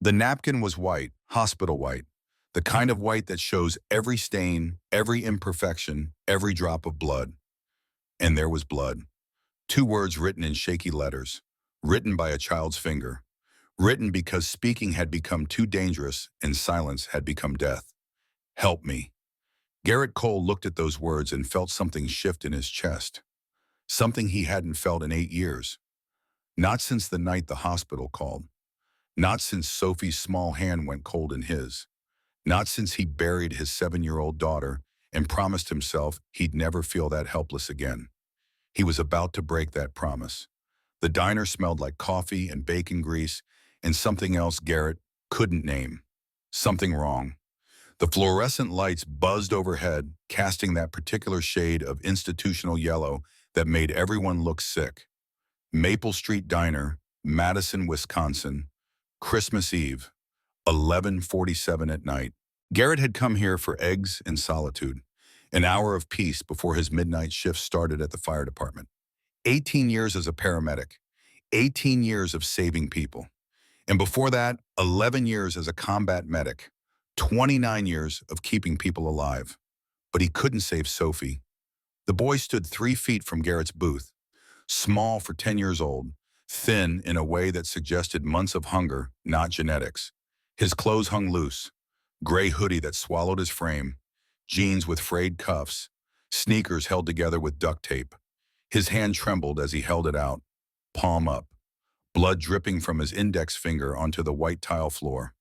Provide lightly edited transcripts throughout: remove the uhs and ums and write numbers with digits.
The napkin was white, hospital white, the kind of white that shows every stain, every imperfection, every drop of blood. And there was blood. Two words written in shaky letters, written by a child's finger, written because speaking had become too dangerous and silence had become death. Help me. Garrett Cole looked at those words and felt something shift in his chest, something he hadn't felt in 8 years. Not since the night the hospital called. Not since Sophie's small hand went cold in his. Not since he buried his 7-year-old daughter and promised himself he'd never feel that helpless again. He was about to break that promise. The diner smelled like coffee and bacon grease and something else Garrett couldn't name. Something wrong. The fluorescent lights buzzed overhead, casting that particular shade of institutional yellow that made everyone look sick. Maple Street Diner, Madison, Wisconsin, Christmas Eve, 11:47 at night. Garrett had come here for eggs and solitude, an hour of peace before his midnight shift started at the fire department. 18 years as a paramedic, 18 years of saving people. And before that, 11 years as a combat medic, 29 years of keeping people alive. But he couldn't save Sophie. The boy stood 3 feet from Garrett's booth, small for 10 years old, thin in a way that suggested months of hunger, not genetics. His clothes hung loose, gray hoodie that swallowed his frame, jeans with frayed cuffs, sneakers held together with duct tape. His hand trembled as he held it out, palm up, blood dripping from his index finger onto the white tile floor.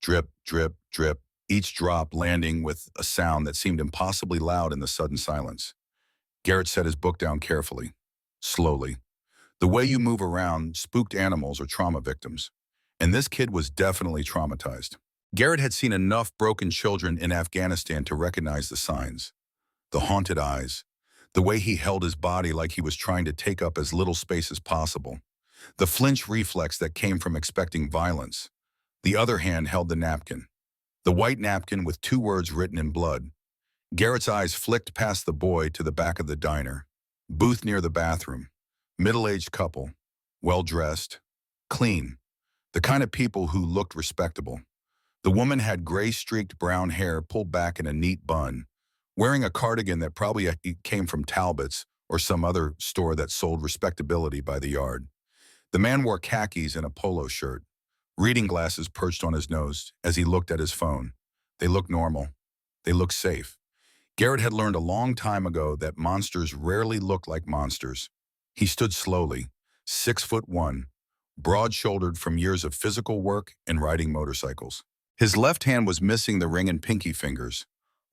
Drip, drip, drip, each drop landing with a sound that seemed impossibly loud in the sudden silence. Garrett set his book down carefully, slowly. The way you move around spooked animals or trauma victims. And this kid was definitely traumatized. Garrett had seen enough broken children in Afghanistan to recognize the signs. The haunted eyes, the way he held his body like he was trying to take up as little space as possible, the flinch reflex that came from expecting violence. The other hand held the napkin, the white napkin with 2 words written in blood. Garrett's eyes flicked past the boy to the back of the diner, booth near the bathroom, middle-aged couple, well-dressed, clean, the kind of people who looked respectable. The woman had gray-streaked brown hair pulled back in a neat bun, wearing a cardigan that probably came from Talbot's or some other store that sold respectability by the yard. The man wore khakis and a polo shirt, reading glasses perched on his nose as he looked at his phone. They looked normal. They looked safe. Garrett had learned a long time ago that monsters rarely look like monsters. He stood slowly, 6'1", broad-shouldered from years of physical work and riding motorcycles. His left hand was missing the ring and pinky fingers.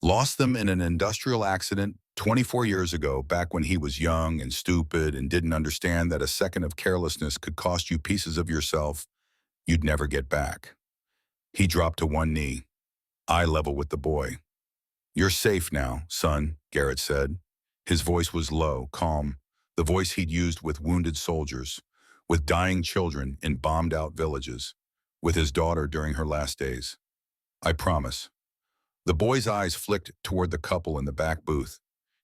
Lost them in an industrial accident 24 years ago, back when he was young and stupid and didn't understand that a second of carelessness could cost you pieces of yourself you'd never get back. He dropped to one knee, eye level with the boy. "You're safe now, son," Garrett said. His voice was low, calm, the voice he'd used with wounded soldiers, with dying children in bombed-out villages, with his daughter during her last days. "I promise." The boy's eyes flicked toward the couple in the back booth,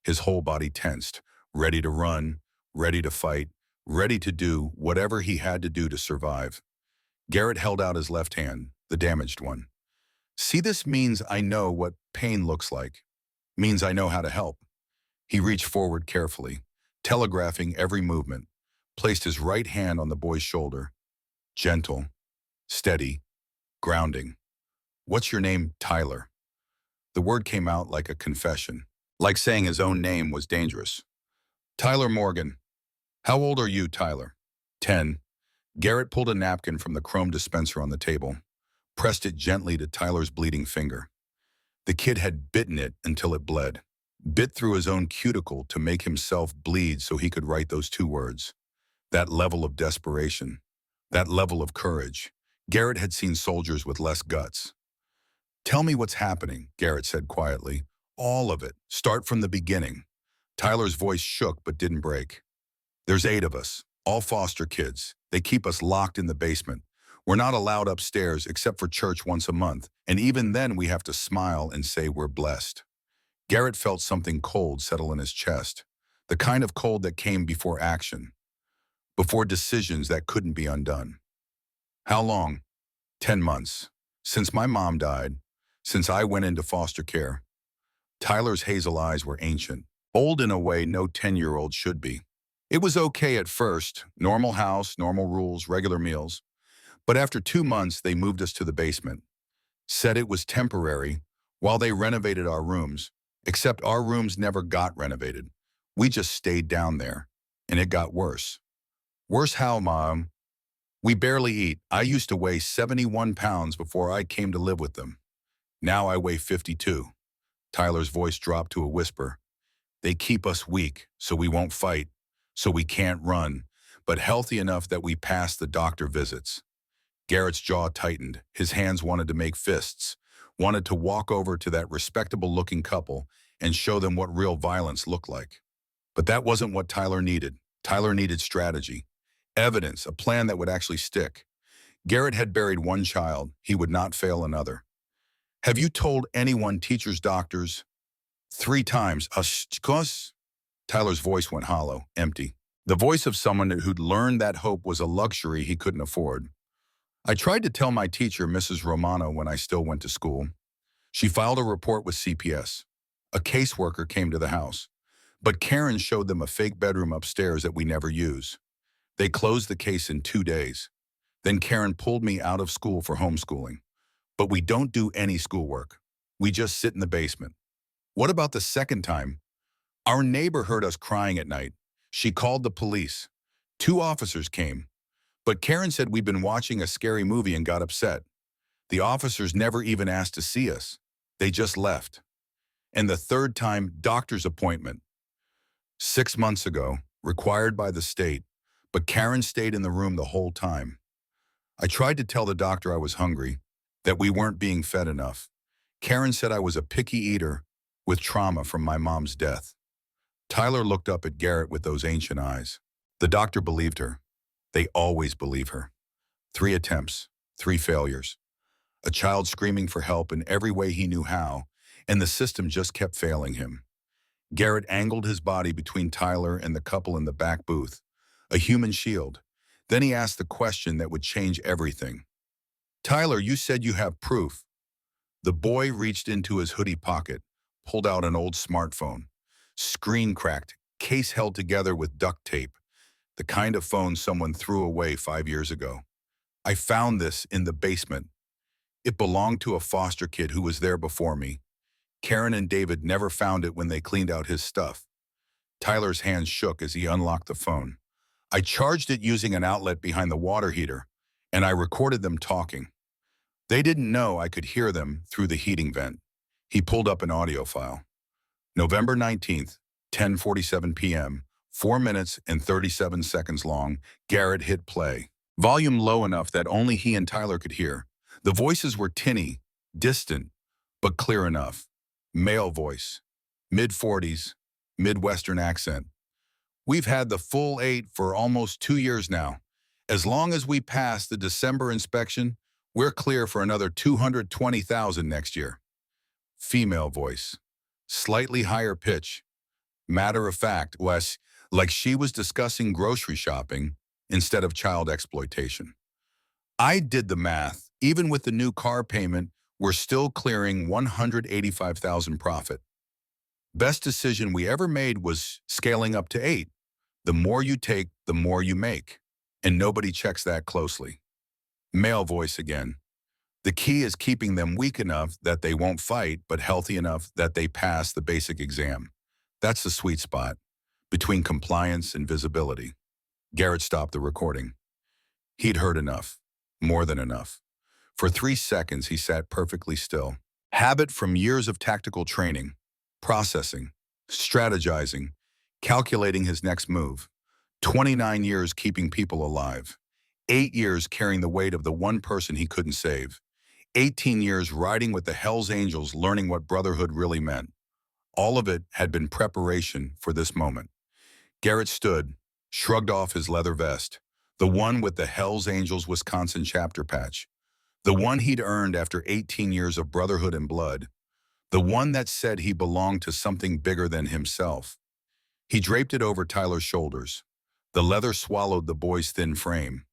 his whole body tensed, ready to run, ready to fight, ready to do whatever he had to do to survive. Garrett held out his left hand, the damaged one. "See, this means I know what pain looks like. Means I know how to help." He reached forward carefully, telegraphing every movement, placed his right hand on the boy's shoulder. Gentle, steady, grounding. "What's your name, Tyler?" The word came out like a confession, like saying his own name was dangerous. "Tyler Morgan." "How old are you, Tyler?" 10. Garrett pulled a napkin from the chrome dispenser on the table, pressed it gently to Tyler's bleeding finger. The kid had bitten it until it bled, bit through his own cuticle to make himself bleed so he could write those 2 words. That level of desperation, that level of courage. Garrett had seen soldiers with less guts. "Tell me what's happening," Garrett said quietly. "All of it. Start from the beginning." Tyler's voice shook but didn't break. "There's 8 of us, all foster kids. They keep us locked in the basement. We're not allowed upstairs except for church once a month, and even then we have to smile and say we're blessed." Garrett felt something cold settle in his chest, the kind of cold that came before action, before decisions that couldn't be undone. "How long?" 10 months. Since my mom died, since I went into foster care. Tyler's hazel eyes were ancient, old in a way no 10-year-old should be. It was okay at first, normal house, normal rules, regular meals. But after 2 months, they moved us to the basement. Said it was temporary while they renovated our rooms, except our rooms never got renovated. We just stayed down there, and it got worse. Worse how, Mom? We barely eat. I used to weigh 71 pounds before I came to live with them. Now I weigh 52. Tyler's voice dropped to a whisper. They keep us weak, so we won't fight, so we can't run, but healthy enough that we pass the doctor visits. Garrett's jaw tightened. His hands wanted to make fists, wanted to walk over to that respectable-looking couple and show them what real violence looked like. But that wasn't what Tyler needed. Tyler needed strategy, evidence, a plan that would actually stick. Garrett had buried one child. He would not fail another. Have you told anyone, teachers, doctors? 3 times. Cause? Tyler's voice went hollow, empty. The voice of someone who'd learned that hope was a luxury he couldn't afford. I tried to tell my teacher, Mrs. Romano, when I still went to school. She filed a report with CPS. A caseworker came to the house. But Karen showed them a fake bedroom upstairs that we never use. They closed the case in 2 days. Then Karen pulled me out of school for homeschooling. But we don't do any schoolwork. We just sit in the basement. What about the second time? Our neighbor heard us crying at night. She called the police. 2 officers came. But Karen said we'd been watching a scary movie and got upset. The officers never even asked to see us. They just left. And the third time, doctor's appointment. 6 months ago, required by the state, but Karen stayed in the room the whole time. I tried to tell the doctor I was hungry, that we weren't being fed enough. Karen said I was a picky eater with trauma from my mom's death. Tyler looked up at Garrett with those ancient eyes. The doctor believed her. They always believe her. 3 attempts, 3 failures. A child screaming for help in every way he knew how, and the system just kept failing him. Garrett angled his body between Tyler and the couple in the back booth, a human shield. Then he asked the question that would change everything. Tyler, you said you have proof. The boy reached into his hoodie pocket, pulled out an old smartphone. Screen cracked, case held together with duct tape. The kind of phone someone threw away 5 years ago. I found this in the basement. It belonged to a foster kid who was there before me. Karen and David never found it when they cleaned out his stuff. Tyler's hands shook as he unlocked the phone. I charged it using an outlet behind the water heater, and I recorded them talking. They didn't know I could hear them through the heating vent. He pulled up an audio file. November 19th, 10:47 p.m., 4 minutes and 37 seconds long. Garrett hit play. Volume low enough that only he and Tyler could hear. The voices were tinny, distant, but clear enough. Male voice, mid-40s, Midwestern accent. We've had the full 8 for almost 2 years now. As long as we pass the December inspection, we're clear for another 220,000 next year. Female voice, slightly higher pitch. Matter of fact, less like she was discussing grocery shopping instead of child exploitation. I did the math. Even with the new car payment, we're still clearing 185,000 profit. Best decision we ever made was scaling up to 8. The more you take, the more you make. And nobody checks that closely. Male voice again. The key is keeping them weak enough that they won't fight, but healthy enough that they pass the basic exam. That's the sweet spot between compliance and visibility. Garrett stopped the recording. He'd heard enough, more than enough. For 3 seconds, he sat perfectly still. Habit from years of tactical training, processing, strategizing, calculating his next move. 29 years keeping people alive. 8 years carrying the weight of the one person he couldn't save. 18 years riding with the Hells Angels learning what brotherhood really meant. All of it had been preparation for this moment. Garrett stood, shrugged off his leather vest, the one with the Hells Angels Wisconsin chapter patch, the one he'd earned after 18 years of brotherhood and blood, the one that said he belonged to something bigger than himself. He draped it over Tyler's shoulders. The leather swallowed the boy's thin frame.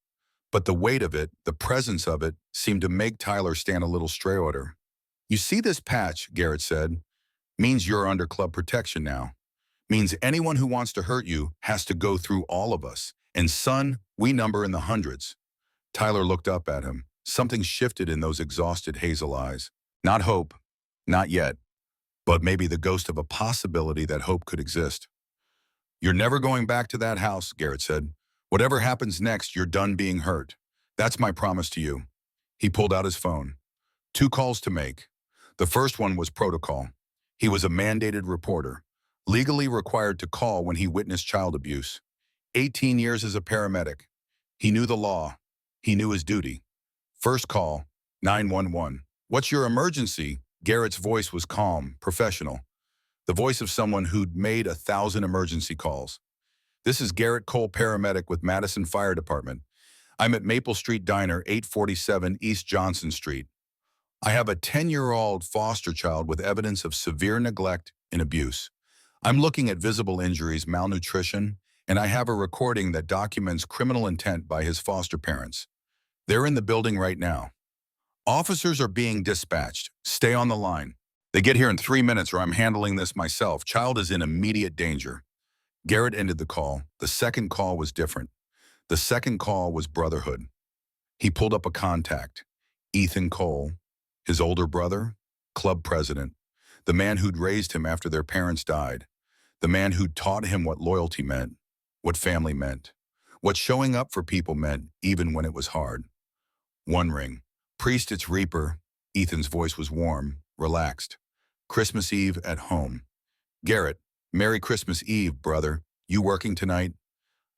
But the weight of it, the presence of it, seemed to make Tyler stand a little straighter. You see this patch, Garrett said, means you're under club protection now. Means anyone who wants to hurt you has to go through all of us. And son, we number in the hundreds. Tyler looked up at him. Something shifted in those exhausted hazel eyes. Not hope. Not yet. But maybe the ghost of a possibility that hope could exist. You're never going back to that house, Garrett said. Whatever happens next, you're done being hurt. That's my promise to you. He pulled out his phone. 2 calls to make. The first one was protocol. He was a mandated reporter, legally required to call when he witnessed child abuse. 18 years as a paramedic. He knew the law. He knew his duty. First call, 911. What's your emergency? Garrett's voice was calm, professional. The voice of someone who'd made 1,000 emergency calls. This is Garrett Cole, paramedic with Madison Fire Department. I'm at Maple Street Diner, 847 East Johnson Street. I have a 10-year-old foster child with evidence of severe neglect and abuse. I'm looking at visible injuries, malnutrition, and I have a recording that documents criminal intent by his foster parents. They're in the building right now. Officers are being dispatched. Stay on the line. They get here in 3 minutes or I'm handling this myself. Child is in immediate danger. Garrett ended the call. The second call was different. The second call was Brotherhood. He pulled up a contact. Ethan Cole, his older brother, club president, the man who'd raised him after their parents died, the man who'd taught him what loyalty meant, what family meant, what showing up for people meant even when it was hard. One ring. Priest, it's Reaper. Ethan's voice was warm, relaxed. Christmas Eve at home. Garrett, Merry Christmas Eve, brother. You working tonight?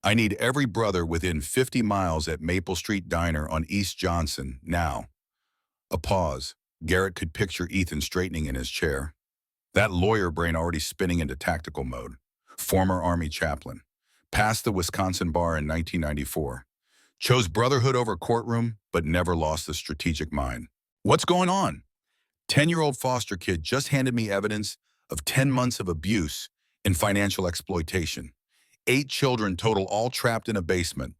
I need every brother within 50 miles at Maple Street Diner on East Johnson, now. A pause. Garrett could picture Ethan straightening in his chair. That lawyer brain already spinning into tactical mode. Former Army chaplain. Passed the Wisconsin bar in 1994. Chose Brotherhood over courtroom, but never lost the strategic mind. What's going on? 10-year-old foster kid just handed me evidence of 10 months of abuse and financial exploitation. 8 children total, all trapped in a basement.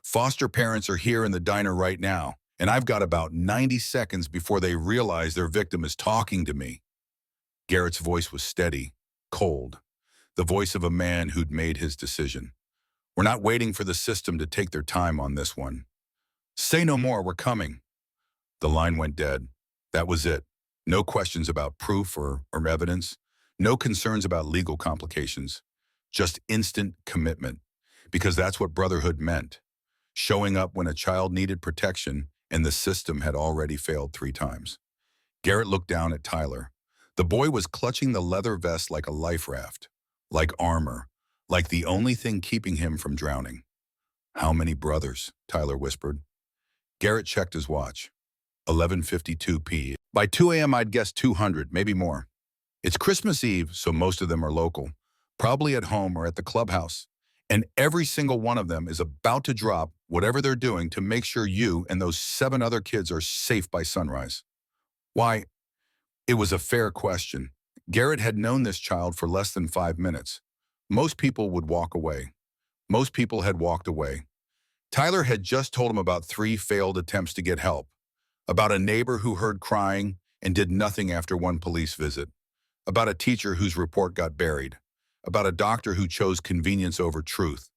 Foster parents are here in the diner right now, and I've got about 90 seconds before they realize their victim is talking to me. Garrett's voice was steady, cold, the voice of a man who'd made his decision. We're not waiting for the system to take their time on this one. Say no more, we're coming. The line went dead. That was it. No questions about proof or evidence. No concerns about legal complications. Just instant commitment. Because that's what Brotherhood meant. Showing up when a child needed protection and the system had already failed 3 times. Garrett looked down at Tyler. The boy was clutching the leather vest like a life raft, like armor, like the only thing keeping him from drowning. How many brothers? Tyler whispered. Garrett checked his watch. 11:52 p.m. By 2 a.m. I'd guess 200, maybe more. It's Christmas Eve, so most of them are local, probably at home or at the clubhouse. And every single one of them is about to drop whatever they're doing to make sure you and those 7 other kids are safe by sunrise. Why? It was a fair question. Garrett had known this child for less than 5 minutes. Most people would walk away. Most people had walked away. Tyler had just told him about 3 failed attempts to get help, about a neighbor who heard crying and did nothing after 1 police visit, about a teacher whose report got buried, about a doctor who chose convenience over truth.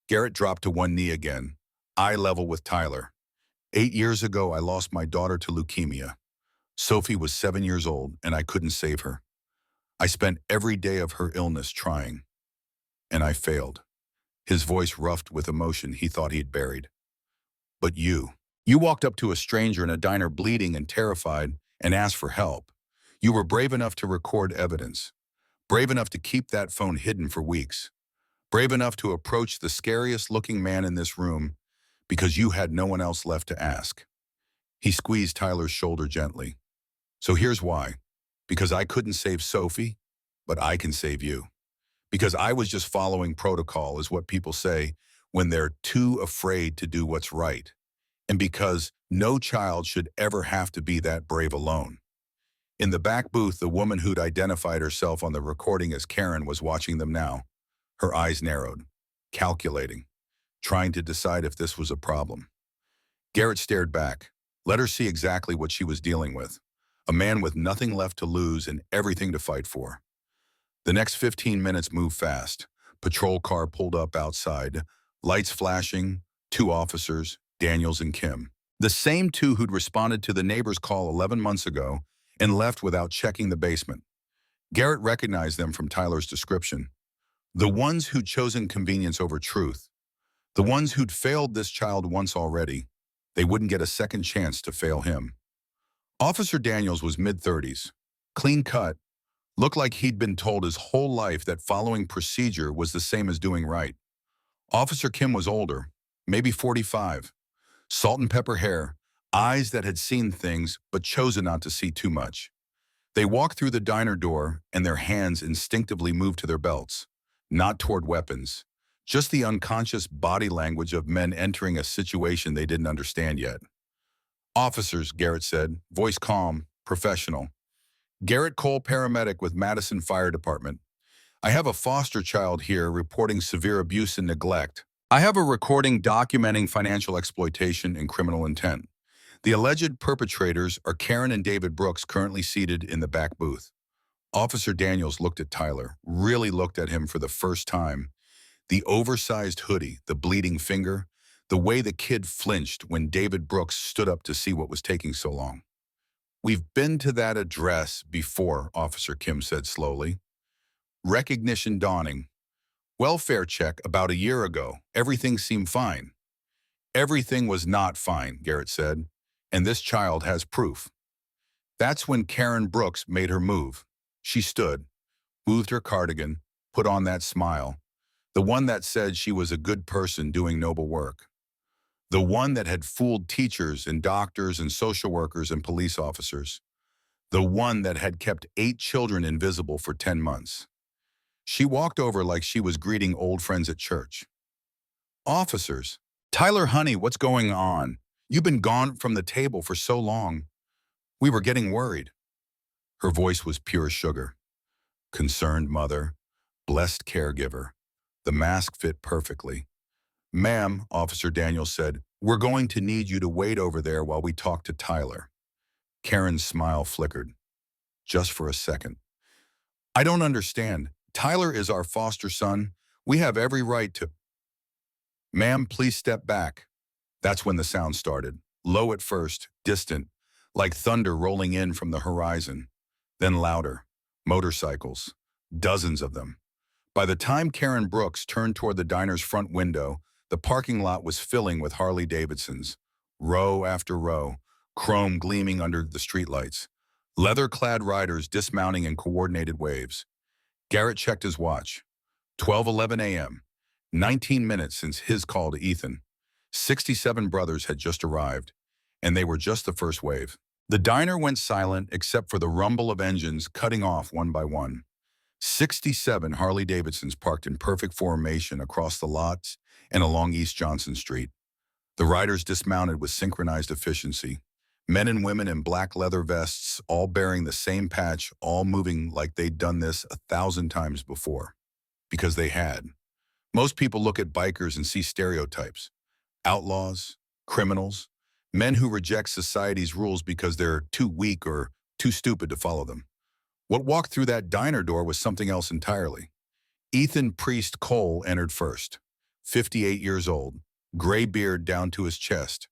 Garrett dropped to one knee again, eye level with Tyler. 8 years ago, I lost my daughter to leukemia. Sophie was 7 years old, and I couldn't save her. I spent every day of her illness trying, and I failed. His voice roughed with emotion he thought he'd buried. But you walked up to a stranger in a diner bleeding and terrified and asked for help. You were brave enough to record evidence, brave enough to keep that phone hidden for weeks, brave enough to approach the scariest looking man in this room because you had no one else left to ask. He squeezed Tyler's shoulder gently. So here's why. Because I couldn't save Sophie, but I can save you. Because I was just following protocol, is what people say when they're too afraid to do what's right. And because no child should ever have to be that brave alone. In the back booth, the woman who'd identified herself on the recording as Karen was watching them now. Her eyes narrowed, calculating, trying to decide if this was a problem. Garrett stared back. Let her see exactly what she was dealing with. A man with nothing left to lose and everything to fight for. The next 15 minutes moved fast. Patrol car pulled up outside, lights flashing, two officers, Daniels and Kim. The same two who'd responded to the neighbor's call 11 months ago and left without checking the basement. Garrett recognized them from Tyler's description. The ones who'd chosen convenience over truth. The ones who'd failed this child once already. They wouldn't get a second chance to fail him. Officer Daniels was mid-30s, clean cut, looked like he'd been told his whole life that following procedure was the same as doing right. Officer Kim was older, maybe 45, salt and pepper hair, eyes that had seen things but chosen not to see too much. They walked through the diner door and their hands instinctively moved to their belts, not toward weapons, just the unconscious body language of men entering a situation they didn't understand yet. Officers, Garrett said, voice calm, professional. Garrett Cole, paramedic with Madison Fire Department. I have a foster child here reporting severe abuse and neglect. I have a recording documenting financial exploitation and criminal intent. The alleged perpetrators are Karen and David Brooks, currently seated in the back booth. Officer Daniels looked at Tyler, really looked at him for the first time. The oversized hoodie, the bleeding finger, the way the kid flinched when David Brooks stood up to see what was taking so long. We've been to that address before, Officer Kim said slowly. Recognition dawning. Welfare check about a year ago. Everything seemed fine. Everything was not fine, Garrett said, and this child has proof. That's when Karen Brooks made her move. She stood, moved her cardigan, put on that smile, the one that said she was a good person doing noble work. The one that had fooled teachers and doctors and social workers and police officers. The one that had kept 8 children invisible for 10 months. She walked over like she was greeting old friends at church. Officers, Tyler, honey, what's going on? You've been gone from the table for so long. We were getting worried. Her voice was pure sugar. Concerned mother, blessed caregiver. The mask fit perfectly. Ma'am, Officer Daniels said, we're going to need you to wait over there while we talk to Tyler. Karen's smile flickered. Just for a second. I don't understand. Tyler is our foster son. We have every right to... Ma'am, please step back. That's when the sound started. Low at first, distant, like thunder rolling in from the horizon. Then louder. Motorcycles. Dozens of them. By the time Karen Brooks turned toward the diner's front window, the parking lot was filling with Harley Davidsons, row after row, chrome gleaming under the streetlights, leather-clad riders dismounting in coordinated waves. Garrett checked his watch. 12:11 a.m., 19 minutes since his call to Ethan. 67 brothers had just arrived, and they were just the first wave. The diner went silent except for the rumble of engines cutting off one by one. 67 Harley Davidsons parked in perfect formation across the lots and along East Johnson Street. The riders dismounted with synchronized efficiency. Men and women in black leather vests, all bearing the same patch, all moving like they'd done this 1,000 times before. Because they had. Most people look at bikers and see stereotypes. Outlaws, criminals, men who reject society's rules because they're too weak or too stupid to follow them. What walked through that diner door was something else entirely. Ethan Priest Cole entered first, 58 years old, gray beard down to his chest,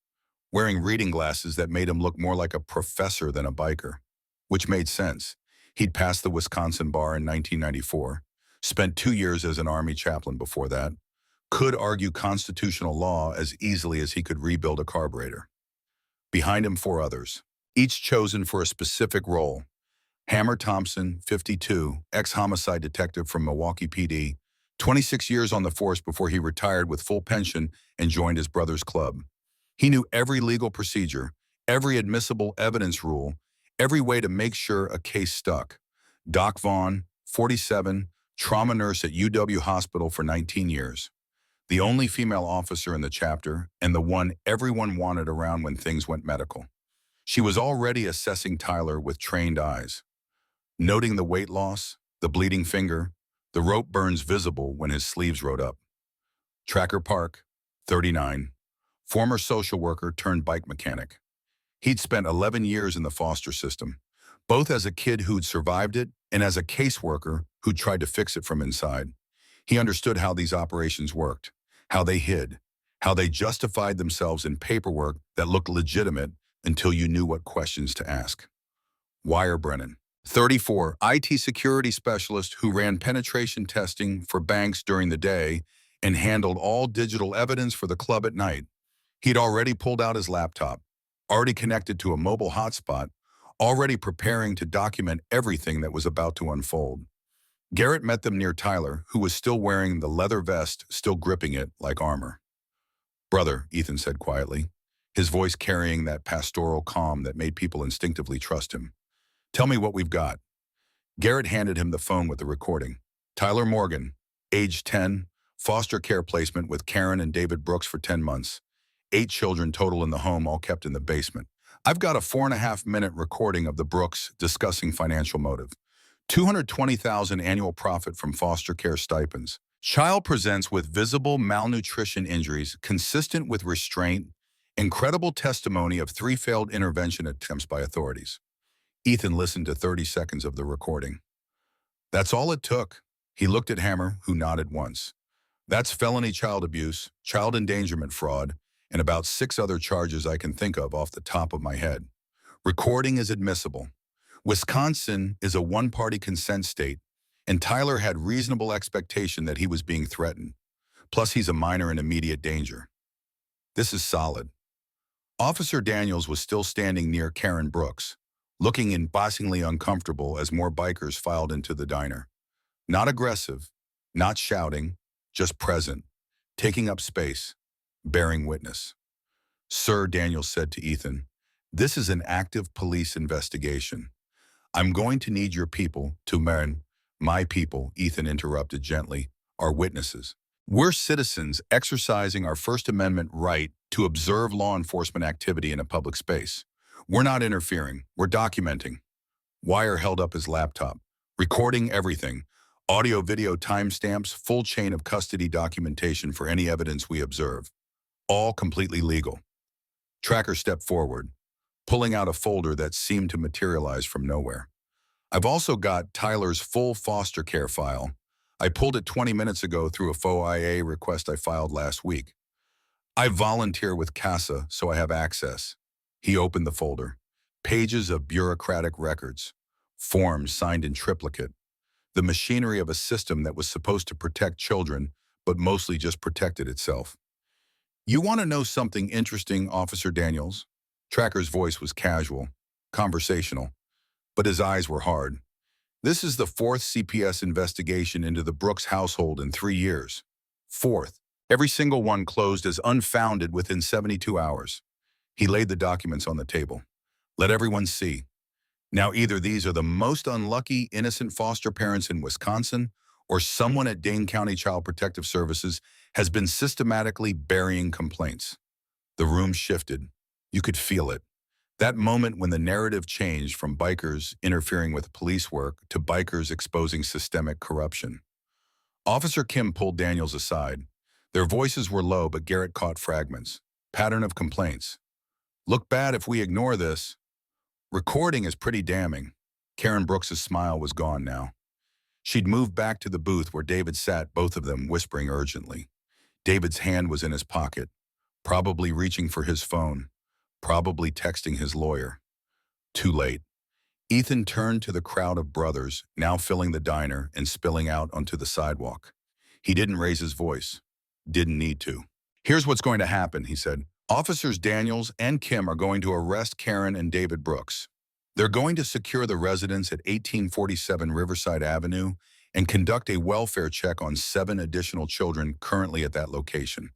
wearing reading glasses that made him look more like a professor than a biker, which made sense. He'd passed the Wisconsin bar in 1994, spent 2 years as an Army chaplain before that, could argue constitutional law as easily as he could rebuild a carburetor. Behind him 4 others, each chosen for a specific role. Hammer Thompson, 52, ex-homicide detective from Milwaukee PD, 26 years on the force before he retired with full pension and joined his brother's club. He knew every legal procedure, every admissible evidence rule, every way to make sure a case stuck. Doc Vaughn, 47, trauma nurse at UW Hospital for 19 years. The only female officer in the chapter and the one everyone wanted around when things went medical. She was already assessing Tyler with trained eyes. Noting the weight loss, the bleeding finger, the rope burns visible when his sleeves rode up. Tracker Park, 39. former social worker turned bike mechanic. He'd spent 11 years in the foster system, both as a kid who'd survived it and as a caseworker who tried to fix it from inside. He understood how these operations worked, how they hid, how they justified themselves in paperwork that looked legitimate until you knew what questions to ask. Wire Brennan, 34, IT security specialist who ran penetration testing for banks during the day and handled all digital evidence for the club at night. He'd already pulled out his laptop, already connected to a mobile hotspot, already preparing to document everything that was about to unfold. Garrett met them near Tyler, who was still wearing the leather vest, still gripping it like armor. "Brother," Ethan said quietly, his voice carrying that pastoral calm that made people instinctively trust him. "Tell me what we've got." Garrett handed him the phone with the recording. Tyler Morgan, age 10, foster care placement with Karen and David Brooks for 10 months. 8 children total in the home, all kept in the basement. I've got a 4.5-minute recording of the Brooks discussing financial motive. 220,000 annual profit from foster care stipends. Child presents with visible malnutrition injuries consistent with restraint. Incredible testimony of 3 failed intervention attempts by authorities. Ethan listened to 30 seconds of the recording. "That's all it took." He looked at Hammer, who nodded once. "That's felony child abuse, child endangerment fraud, and about 6 other charges I can think of off the top of my head. Recording is admissible. Wisconsin is a one-party consent state, and Tyler had reasonable expectation that he was being threatened. Plus, he's a minor in immediate danger. This is solid." Officer Daniels was still standing near Karen Brooks, looking embarrassingly uncomfortable as more bikers filed into the diner. Not aggressive, not shouting, just present, taking up space, bearing witness. "Sir," Daniels said to Ethan, "this is an active police investigation. I'm going to need your people to learn." "My people," Ethan interrupted gently, "are witnesses. We're citizens exercising our First Amendment right to observe law enforcement activity in a public space. We're not interfering, we're documenting." Wire held up his laptop, recording everything, audio, video, timestamps, full chain of custody documentation for any evidence we observe. All completely legal. Tracker stepped forward, pulling out a folder that seemed to materialize from nowhere. "I've also got Tyler's full foster care file. I pulled it 20 minutes ago through a FOIA request I filed last week. I volunteer with CASA, so I have access." He opened the folder. Pages of bureaucratic records, forms signed in triplicate, the machinery of a system that was supposed to protect children, but mostly just protected itself. "You want to know something interesting, Officer Daniels?" Tracker's voice was casual, conversational, but his eyes were hard. "This is the 4th CPS investigation into the Brooks household in 3 years. 4th. Every single one closed as unfounded within 72 hours. He laid the documents on the table. "Let everyone see. Now either these are the most unlucky innocent foster parents in Wisconsin, or someone at Dane County Child Protective Services has been systematically burying complaints." The room shifted. You could feel it. That moment when the narrative changed from bikers interfering with police work to bikers exposing systemic corruption. Officer Kim pulled Daniels aside. Their voices were low, but Garrett caught fragments. "Pattern of complaints. Look bad if we ignore this. Recording is pretty damning." Karen Brooks's smile was gone now. She'd moved back to the booth where David sat, both of them whispering urgently. David's hand was in his pocket, probably reaching for his phone, probably texting his lawyer. Too late. Ethan turned to the crowd of brothers, now filling the diner and spilling out onto the sidewalk. He didn't raise his voice. Didn't need to. "Here's what's going to happen," he said. "Officers Daniels and Kim are going to arrest Karen and David Brooks. They're going to secure the residence at 1847 Riverside Avenue and conduct a welfare check on 7 additional children currently at that location.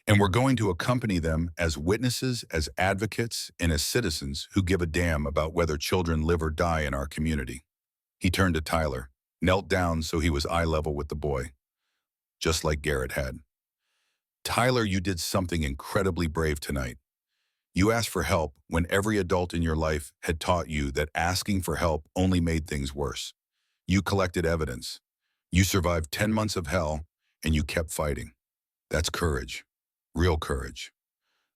And we're going to accompany them as witnesses, as advocates, and as citizens who give a damn about whether children live or die in our community." He turned to Tyler, knelt down so he was eye level with the boy, just like Garrett had. "Tyler, you did something incredibly brave tonight. You asked for help when every adult in your life had taught you that asking for help only made things worse. You collected evidence. You survived 10 months of hell, and you kept fighting. That's courage. Real courage.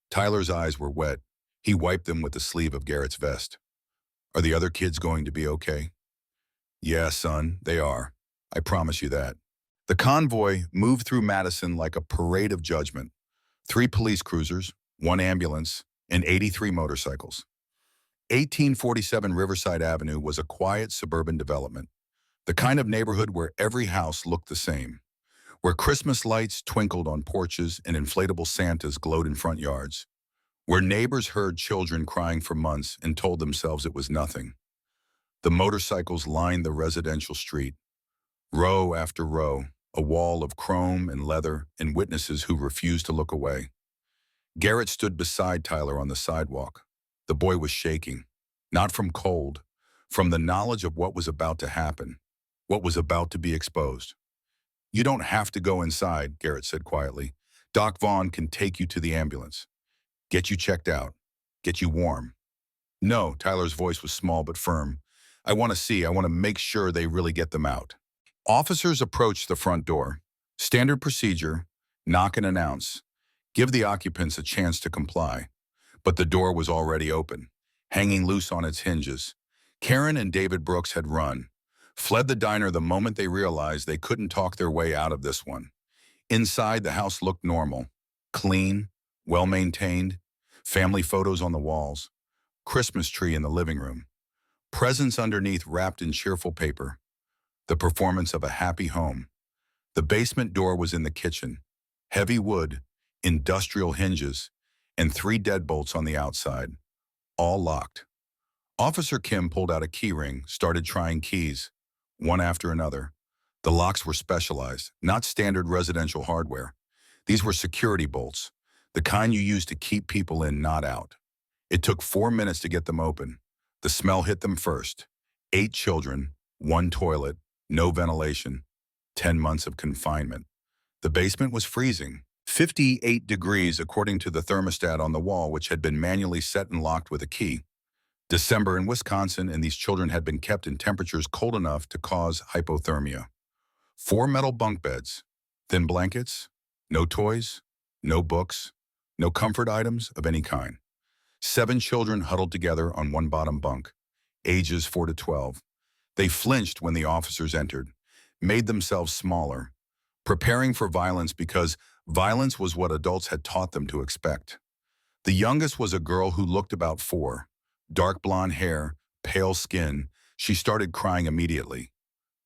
Tyler's eyes were wet. He wiped them with the sleeve of Garrett's vest. Are the other kids going to be okay? Yeah, son, they are. I promise you that. The convoy moved through Madison like a parade of judgment. 3 police cruisers, 1 ambulance, and 83 motorcycles. 1847 Riverside Avenue was a quiet suburban development, the kind of neighborhood where every house looked the same, where Christmas lights twinkled on porches and inflatable Santas glowed in front yards, where neighbors heard children crying for months and told themselves it was nothing. The motorcycles lined the residential street, row after row, a wall of chrome and leather and witnesses who refused to look away. Garrett stood beside Tyler on the sidewalk. The boy was shaking, not from cold, from the knowledge of what was about to happen, what was about to be exposed. You don't have to go inside, Garrett said quietly. Doc Vaughn can take you to the ambulance, get you checked out, get you warm. No, Tyler's voice was small but firm. I want to make sure they really get them out. Officers approached the front door. Standard procedure, knock and announce. Give the occupants a chance to comply. But the door was already open, hanging loose on its hinges. Karen and David Brooks had run, fled the diner the moment they realized they couldn't talk their way out of this one. Inside, the house looked normal, clean, well-maintained, family photos on the walls, Christmas tree in the living room, presents underneath wrapped in cheerful paper, the performance of a happy home. The basement door was in the kitchen, heavy wood, industrial hinges, and 3 deadbolts on the outside, all locked. Officer Kim pulled out a key ring, started trying keys, one after another. The locks were specialized, not standard residential hardware. These were security bolts, the kind you use to keep people in, not out. It took 4 minutes to get them open. The smell hit them first. 8 children, 1 toilet, no ventilation, 10 months of confinement. The basement was freezing, 58 degrees according to the thermostat on the wall, which had been manually set and locked with a key. December in Wisconsin, and these children had been kept in temperatures cold enough to cause hypothermia. 4 metal bunk beds, thin blankets, no toys, no books, no comfort items of any kind. 7 children huddled together on one bottom bunk, ages 4 to 12. They flinched when the officers entered, made themselves smaller, preparing for violence because violence was what adults had taught them to expect. The youngest was a girl who looked about 4, dark blonde hair, pale skin. She started crying immediately.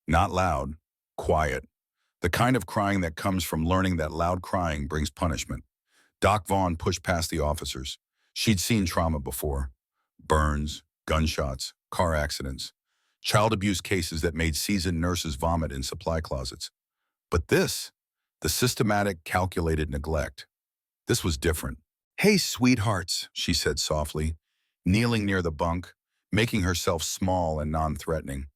Not loud, quiet, the kind of crying that comes from learning that loud crying brings punishment. Doc Vaughn pushed past the officers. She'd seen trauma before. Burns, gunshots, car accidents, child abuse cases that made seasoned nurses vomit in supply closets. But this, the systematic, calculated neglect, this was different. Hey, sweethearts, she said softly, kneeling near the bunk, making herself small and non-threatening.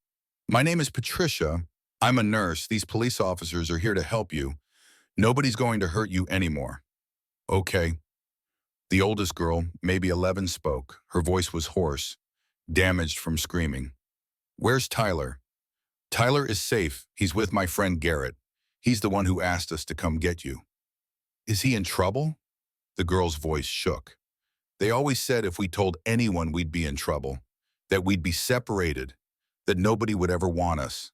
My name is Patricia. I'm a nurse. These police officers are here to help you. Nobody's going to hurt you anymore. Okay. The oldest girl, maybe 11, spoke. Her voice was hoarse, damaged from screaming. Where's Tyler? Tyler is safe. He's with my friend Garrett. He's the one who asked us to come get you. Is he in trouble? The girl's voice shook. They always said if we told anyone we'd be in trouble, that we'd be separated, that nobody would ever want us.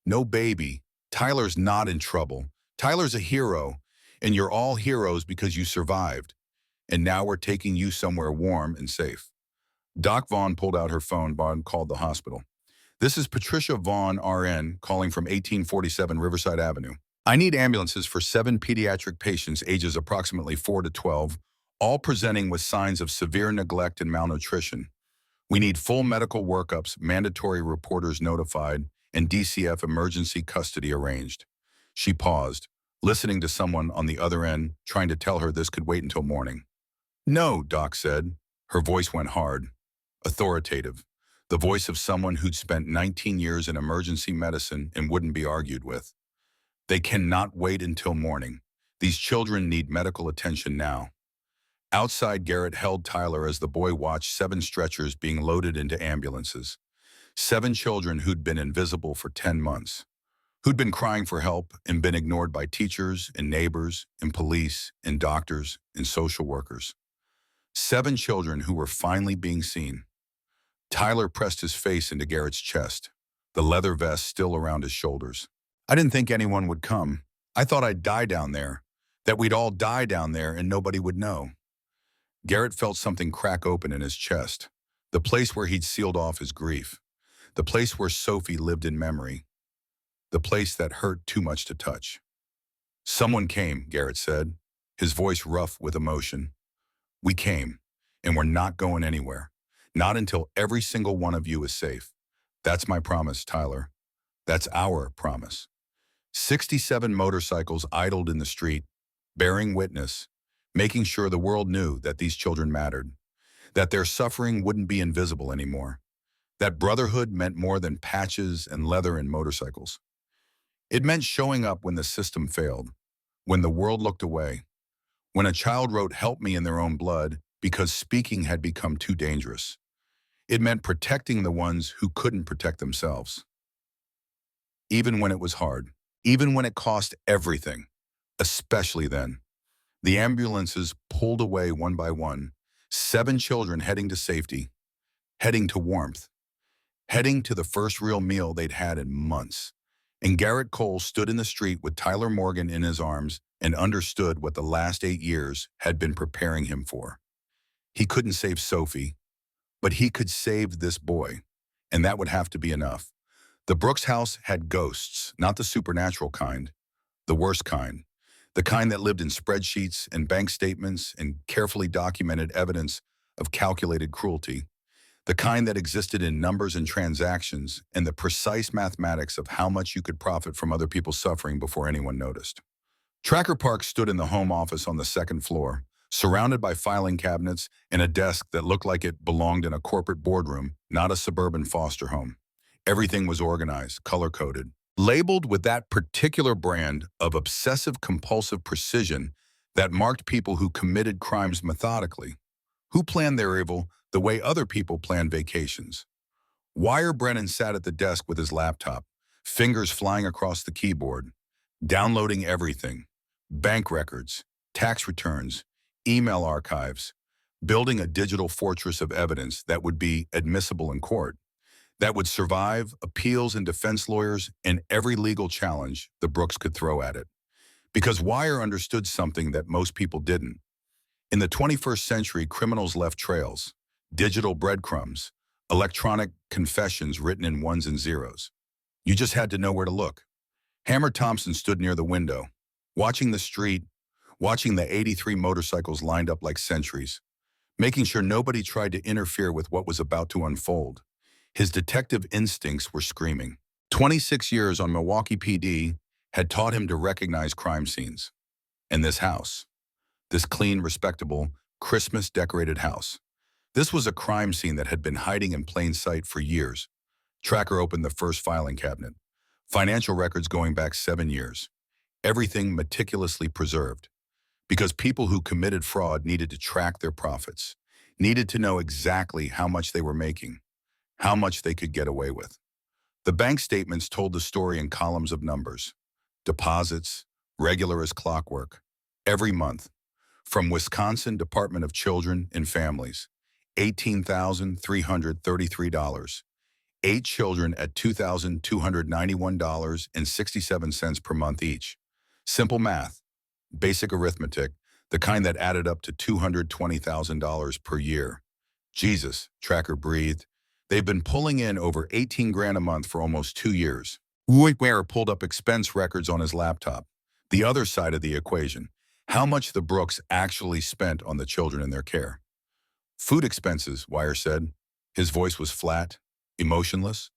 No, baby. Tyler's not in trouble. Tyler's a hero, and you're all heroes because you survived. And now we're taking you somewhere warm and safe. Doc Vaughn pulled out her phone and called the hospital. This is Patricia Vaughn, RN, calling from 1847 Riverside Avenue. I need ambulances for 7 pediatric patients ages approximately 4 to 12, all presenting with signs of severe neglect and malnutrition. We need full medical workups, mandatory reporters notified, and DCF emergency custody arranged. She paused, listening to someone on the other end, trying to tell her this could wait until morning. No, Doc said. Her voice went hard, authoritative, the voice of someone who'd spent 19 years in emergency medicine and wouldn't be argued with. They cannot wait until morning. These children need medical attention now. Outside, Garrett held Tyler as the boy watched 7 stretchers being loaded into ambulances. 7 children who'd been invisible for 10 months, who'd been crying for help and been ignored by teachers and neighbors and police and doctors and social workers. 7 children who were finally being seen. Tyler pressed his face into Garrett's chest, the leather vest still around his shoulders. I didn't think anyone would come. I thought I'd die down there, that we'd all die down there and nobody would know. Garrett felt something crack open in his chest, the place where he'd sealed off his grief, the place where Sophie lived in memory, the place that hurt too much to touch. Someone came, Garrett said, his voice rough with emotion. We came, and we're not going anywhere. Not until every single one of you is safe. That's my promise, Tyler. That's our promise. 67 motorcycles idled in the street, bearing witness, making sure the world knew that these children mattered, that their suffering wouldn't be invisible anymore, that brotherhood meant more than patches and leather and motorcycles. It meant showing up when the system failed, when the world looked away, when a child wrote "help me" in their own blood because speaking had become too dangerous. It meant protecting the ones who couldn't protect themselves. Even when it was hard, even when it cost everything, especially then. The ambulances pulled away one by one, 7 children heading to safety, heading to warmth, heading to the first real meal they'd had in months. And Garrett Cole stood in the street with Tyler Morgan in his arms and understood what the last 8 years had been preparing him for. He couldn't save Sophie, but he could save this boy, and that would have to be enough. The Brooks house had ghosts, not the supernatural kind, the worst kind, the kind that lived in spreadsheets and bank statements and carefully documented evidence of calculated cruelty, the kind that existed in numbers and transactions and the precise mathematics of how much you could profit from other people's suffering before anyone noticed. Tracker Park stood in the home office on the 2nd floor, surrounded by filing cabinets and a desk that looked like it belonged in a corporate boardroom, not a suburban foster home. Everything was organized, color-coded, labeled with that particular brand of obsessive-compulsive precision that marked people who committed crimes methodically, who planned their evil the way other people planned vacations. Wire Brennan sat at the desk with his laptop, fingers flying across the keyboard, downloading everything: bank records, tax returns, email archives, building a digital fortress of evidence that would be admissible in court, that would survive appeals and defense lawyers and every legal challenge the Brooks could throw at it. Because Wire understood something that most people didn't. In the 21st century, criminals left trails, digital breadcrumbs, electronic confessions written in ones and zeros. You just had to know where to look. Hammer Thompson stood near the window, watching the street, watching the 83 motorcycles lined up like sentries, making sure nobody tried to interfere with what was about to unfold. His detective instincts were screaming. 26 years on Milwaukee PD had taught him to recognize crime scenes. And this house, this clean, respectable, Christmas-decorated house, this was a crime scene that had been hiding in plain sight for years. Tracker opened the first filing cabinet. Financial records going back 7 years. Everything meticulously preserved. Because people who committed fraud needed to track their profits, needed to know exactly how much they were making, how much they could get away with. The bank statements told the story in columns of numbers. Deposits, regular as clockwork, every month. From Wisconsin Department of Children and Families, $18,333. 8 children at $2,291.67 per month each. Simple math, basic arithmetic, the kind that added up to $220,000 per year. Jesus, Tracker breathed. They've been pulling in over 18 grand a month for almost 2 years. Ware pulled up expense records on his laptop. The other side of the equation, how much the Brooks actually spent on the children in their care. Food expenses, Wire said. His voice was flat, emotionless,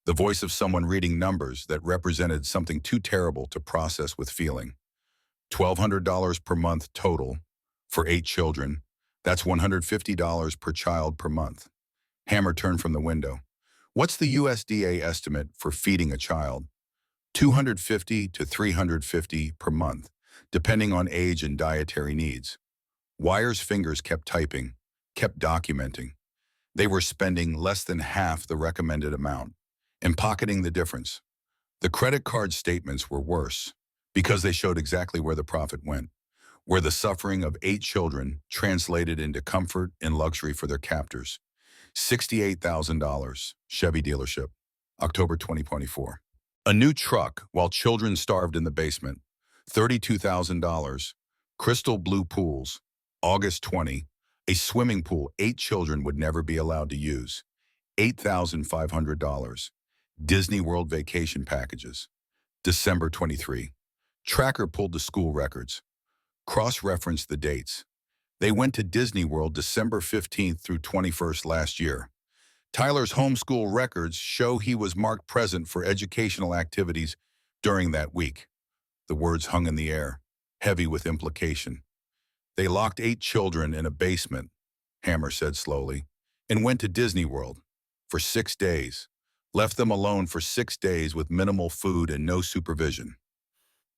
the voice of someone reading numbers that represented something too terrible to process with feeling. $1,200 per month total for 8 children. That's $150 per child per month. Hammer turned from the window. What's the USDA estimate for feeding a child? $250 to $350 per month, depending on age and dietary needs. Wire's fingers kept typing, kept documenting. They were spending less than half the recommended amount and pocketing the difference. The credit card statements were worse because they showed exactly where the profit went. where the suffering of 8 children translated into comfort and luxury for their captors. $68,000, Chevy dealership, October 2024. A new truck while children starved in the basement, $32,000. Crystal blue pools, August 20. A swimming pool 8 children would never be allowed to use, $8,500. Disney World vacation packages, December 23. Tracker pulled the school records. Cross-referenced the dates. They went to Disney World December 15th through 21st last year. Tyler's homeschool records show he was marked present for educational activities during that week. The words hung in the air, heavy with implication. They locked 8 children in a basement, Hammer said slowly, and went to Disney World for 6 days. Left them alone for 6 days with minimal food and no supervision.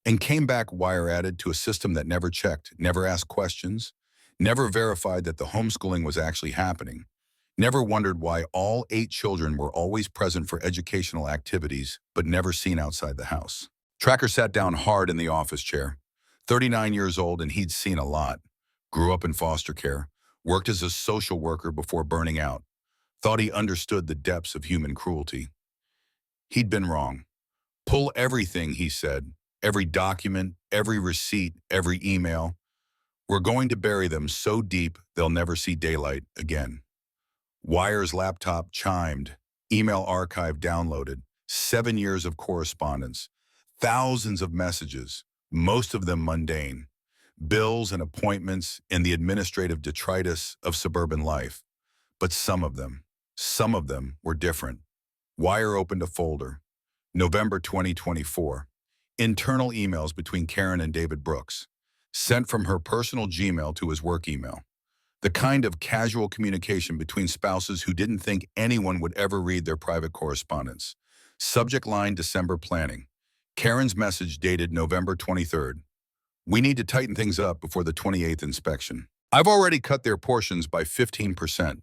And came back, Wire added, to a system that never checked, never asked questions, never verified that the homeschooling was actually happening, never wondered why all 8 children were always present for educational activities but never seen outside the house. Tracker sat down hard in the office chair. 39 years old, and he'd seen a lot. Grew up in foster care, worked as a social worker before burning out, thought he understood the depths of human cruelty. He'd been wrong. Pull everything, he said, every document, every receipt, every email. We're going to bury them so deep they'll never see daylight again. Wire's laptop chimed, email archive downloaded, 7 years of correspondence, thousands of messages, most of them mundane, bills and appointments and the administrative detritus of suburban life. But some of them were different. Wire opened a folder. November 2024. Internal emails between Karen and David Brooks, sent from her personal Gmail to his work email. The kind of casual communication between spouses who didn't think anyone would ever read their private correspondence. Subject line: December planning. Karen's message dated November 23rd. We need to tighten things up before the 28th inspection. I've already cut their portions by 15%.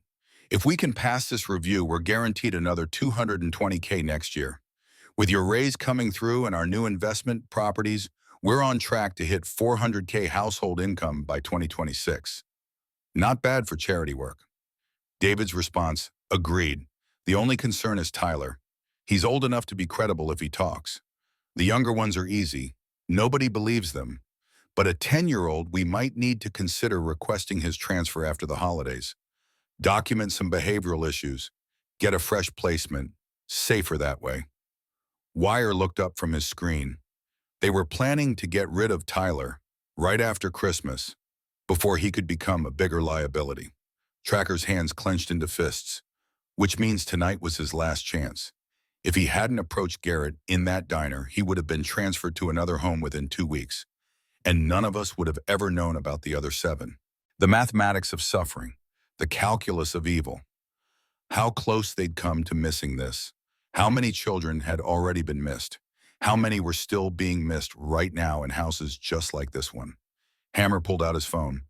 If we can pass this review, we're guaranteed another $220K next year. With your raise coming through and our new investment properties, we're on track to hit $400K household income by 2026. Not bad for charity work. David's response: agreed. The only concern is Tyler. He's old enough to be credible if he talks. The younger ones are easy. Nobody believes them. But a 10-year-old, we might need to consider requesting his transfer after the holidays. Document some behavioral issues. Get a fresh placement. Safer that way. Wire looked up from his screen. They were planning to get rid of Tyler right after Christmas, before he could become a bigger liability. Tracker's hands clenched into fists, which means tonight was his last chance. If he hadn't approached Garrett in that diner, he would have been transferred to another home within 2 weeks, and none of us would have ever known about the other 7. The mathematics of suffering, the calculus of evil. How close they'd come to missing this. How many children had already been missed? How many were still being missed right now in houses just like this one? Hammer pulled out his phone.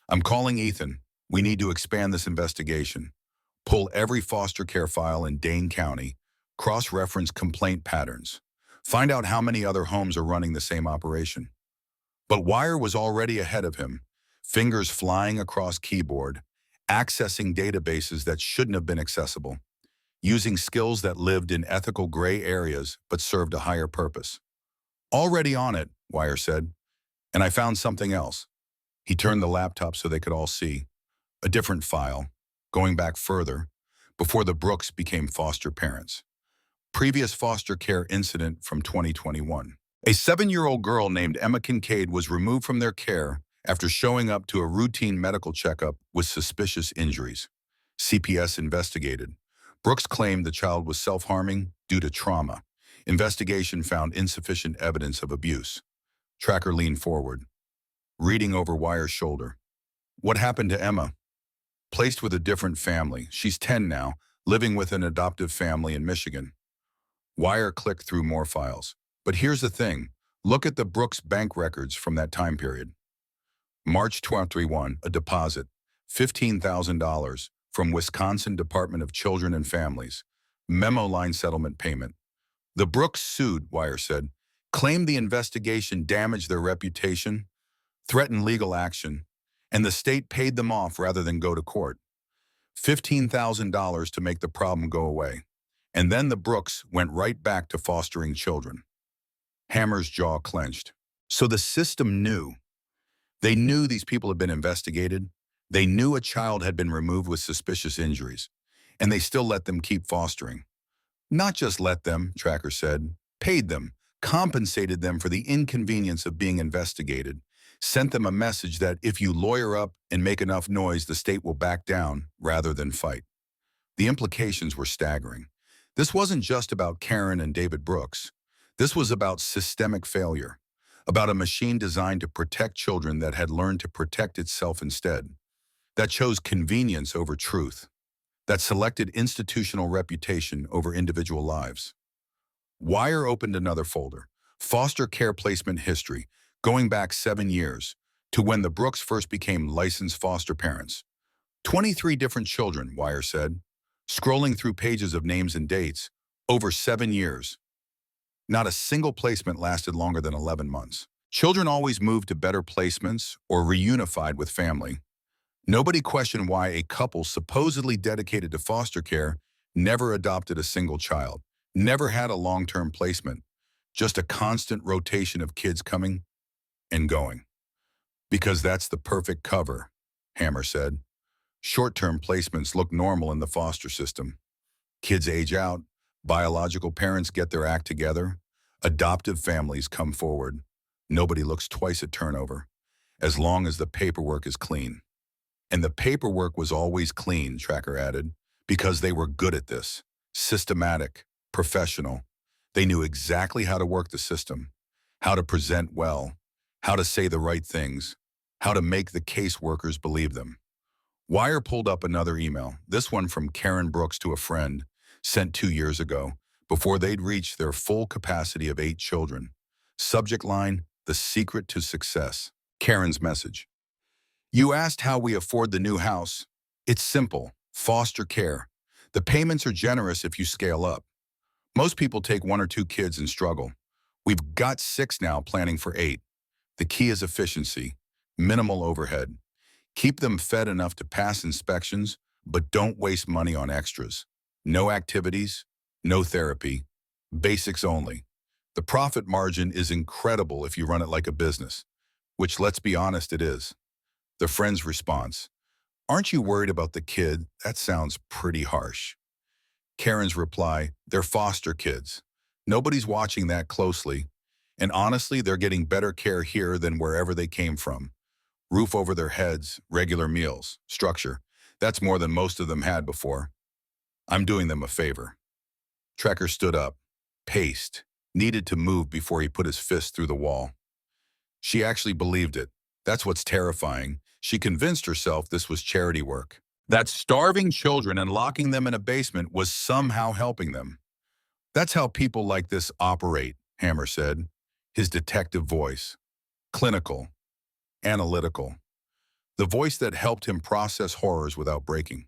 I'm calling Ethan. We need to expand this investigation. Pull every foster care file in Dane County. Cross-reference complaint patterns. Find out how many other homes are running the same operation. But Wire was already ahead of him, fingers flying across keyboard, accessing databases that shouldn't have been accessible, using skills that lived in ethical gray areas but served a higher purpose. Already on it, Wire said, and I found something else. He turned the laptop so they could all see. A different file, going back further, before the Brooks became foster parents. Previous foster care incident from 2021. A 7-year-old girl named Emma Kincaid was removed from their care after showing up to a routine medical checkup with suspicious injuries. CPS investigated. Brooks claimed the child was self-harming due to trauma. Investigation found insufficient evidence of abuse. Tracker leaned forward, reading over Wire's shoulder. What happened to Emma? Placed with a different family. She's 10 now, living with an adoptive family in Michigan. Wire clicked through more files. But here's the thing. Look at the Brooks bank records from that time period. March 21, a deposit, $15,000 from Wisconsin Department of Children and Families. Memo line settlement payment. The Brooks sued, Wire said, claimed the investigation damaged their reputation. threatened legal action, and the state paid them off rather than go to court. $15,000 to make the problem go away. And then the Brooks went right back to fostering children. Hammer's jaw clenched. So the system knew. They knew these people had been investigated. They knew a child had been removed with suspicious injuries. And they still let them keep fostering. Not just let them, Tracker said, paid them, compensated them for the inconvenience of being investigated, sent them a message that if you lawyer up and make enough noise, the state will back down rather than fight. The implications were staggering. This wasn't just about Karen and David Brooks. This was about systemic failure, about a machine designed to protect children that had learned to protect itself instead, that chose convenience over truth, that selected institutional reputation over individual lives. Wire opened another folder, foster care placement history, going back 7 years, to when the Brooks first became licensed foster parents. 23 different children, Wire said, scrolling through pages of names and dates, over 7 years. Not a single placement lasted longer than 11 months. Children always moved to better placements or reunified with family. Nobody questioned why a couple supposedly dedicated to foster care never adopted a single child, never had a long-term placement, just a constant rotation of kids coming and going. Because that's the perfect cover, Hammer said. Short-term placements look normal in the foster system. Kids age out, biological parents get their act together, adoptive families come forward. Nobody looks twice at turnover, as long as the paperwork is clean. And the paperwork was always clean, Tracker added, because they were good at this. Systematic, professional. They knew exactly how to work the system, how to present well, how to say the right things, how to make the caseworkers believe them. Wire pulled up another email, this one from Karen Brooks to a friend, sent 2 years ago, before they'd reached their full capacity of 8 children. Subject line, the secret to success. Karen's message. You asked how we afford the new house. It's simple, foster care. The payments are generous if you scale up. Most people take 1 or 2 kids and struggle. We've got 6 now, planning for 8. The key is efficiency, minimal overhead. Keep them fed enough to pass inspections, but don't waste money on extras. No activities, no therapy, basics only. The profit margin is incredible if you run it like a business, which, let's be honest, it is. The friend's response. Aren't you worried about the kid? That sounds pretty harsh. Karen's reply, they're foster kids. Nobody's watching that closely. And honestly, they're getting better care here than wherever they came from. Roof over their heads, regular meals, structure. That's more than most of them had before. I'm doing them a favor. Tracker stood up, paced, needed to move before he put his fist through the wall. She actually believed it. That's what's terrifying. She convinced herself this was charity work. That starving children and locking them in a basement was somehow helping them. That's how people like this operate, Hammer said, his detective voice. Clinical, analytical. The voice that helped him process horrors without breaking.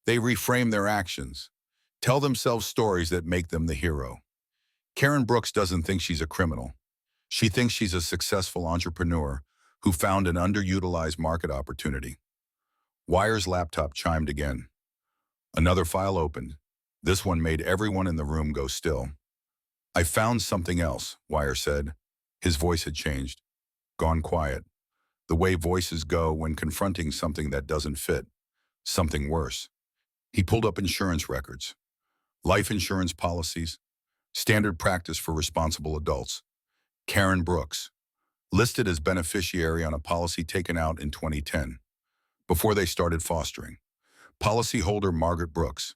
They reframe their actions, tell themselves stories that make them the hero. Karen Brooks doesn't think she's a criminal. She thinks she's a successful entrepreneur who found an underutilized market opportunity. Wire's laptop chimed again. Another file opened. This one made everyone in the room go still. I found something else, Wire said. His voice had changed, gone quiet. The way voices go when confronting something that doesn't fit, something worse. He pulled up insurance records, life insurance policies, standard practice for responsible adults. Karen Brooks, listed as beneficiary on a policy taken out in 2010, before they started fostering. Policyholder Margaret Brooks,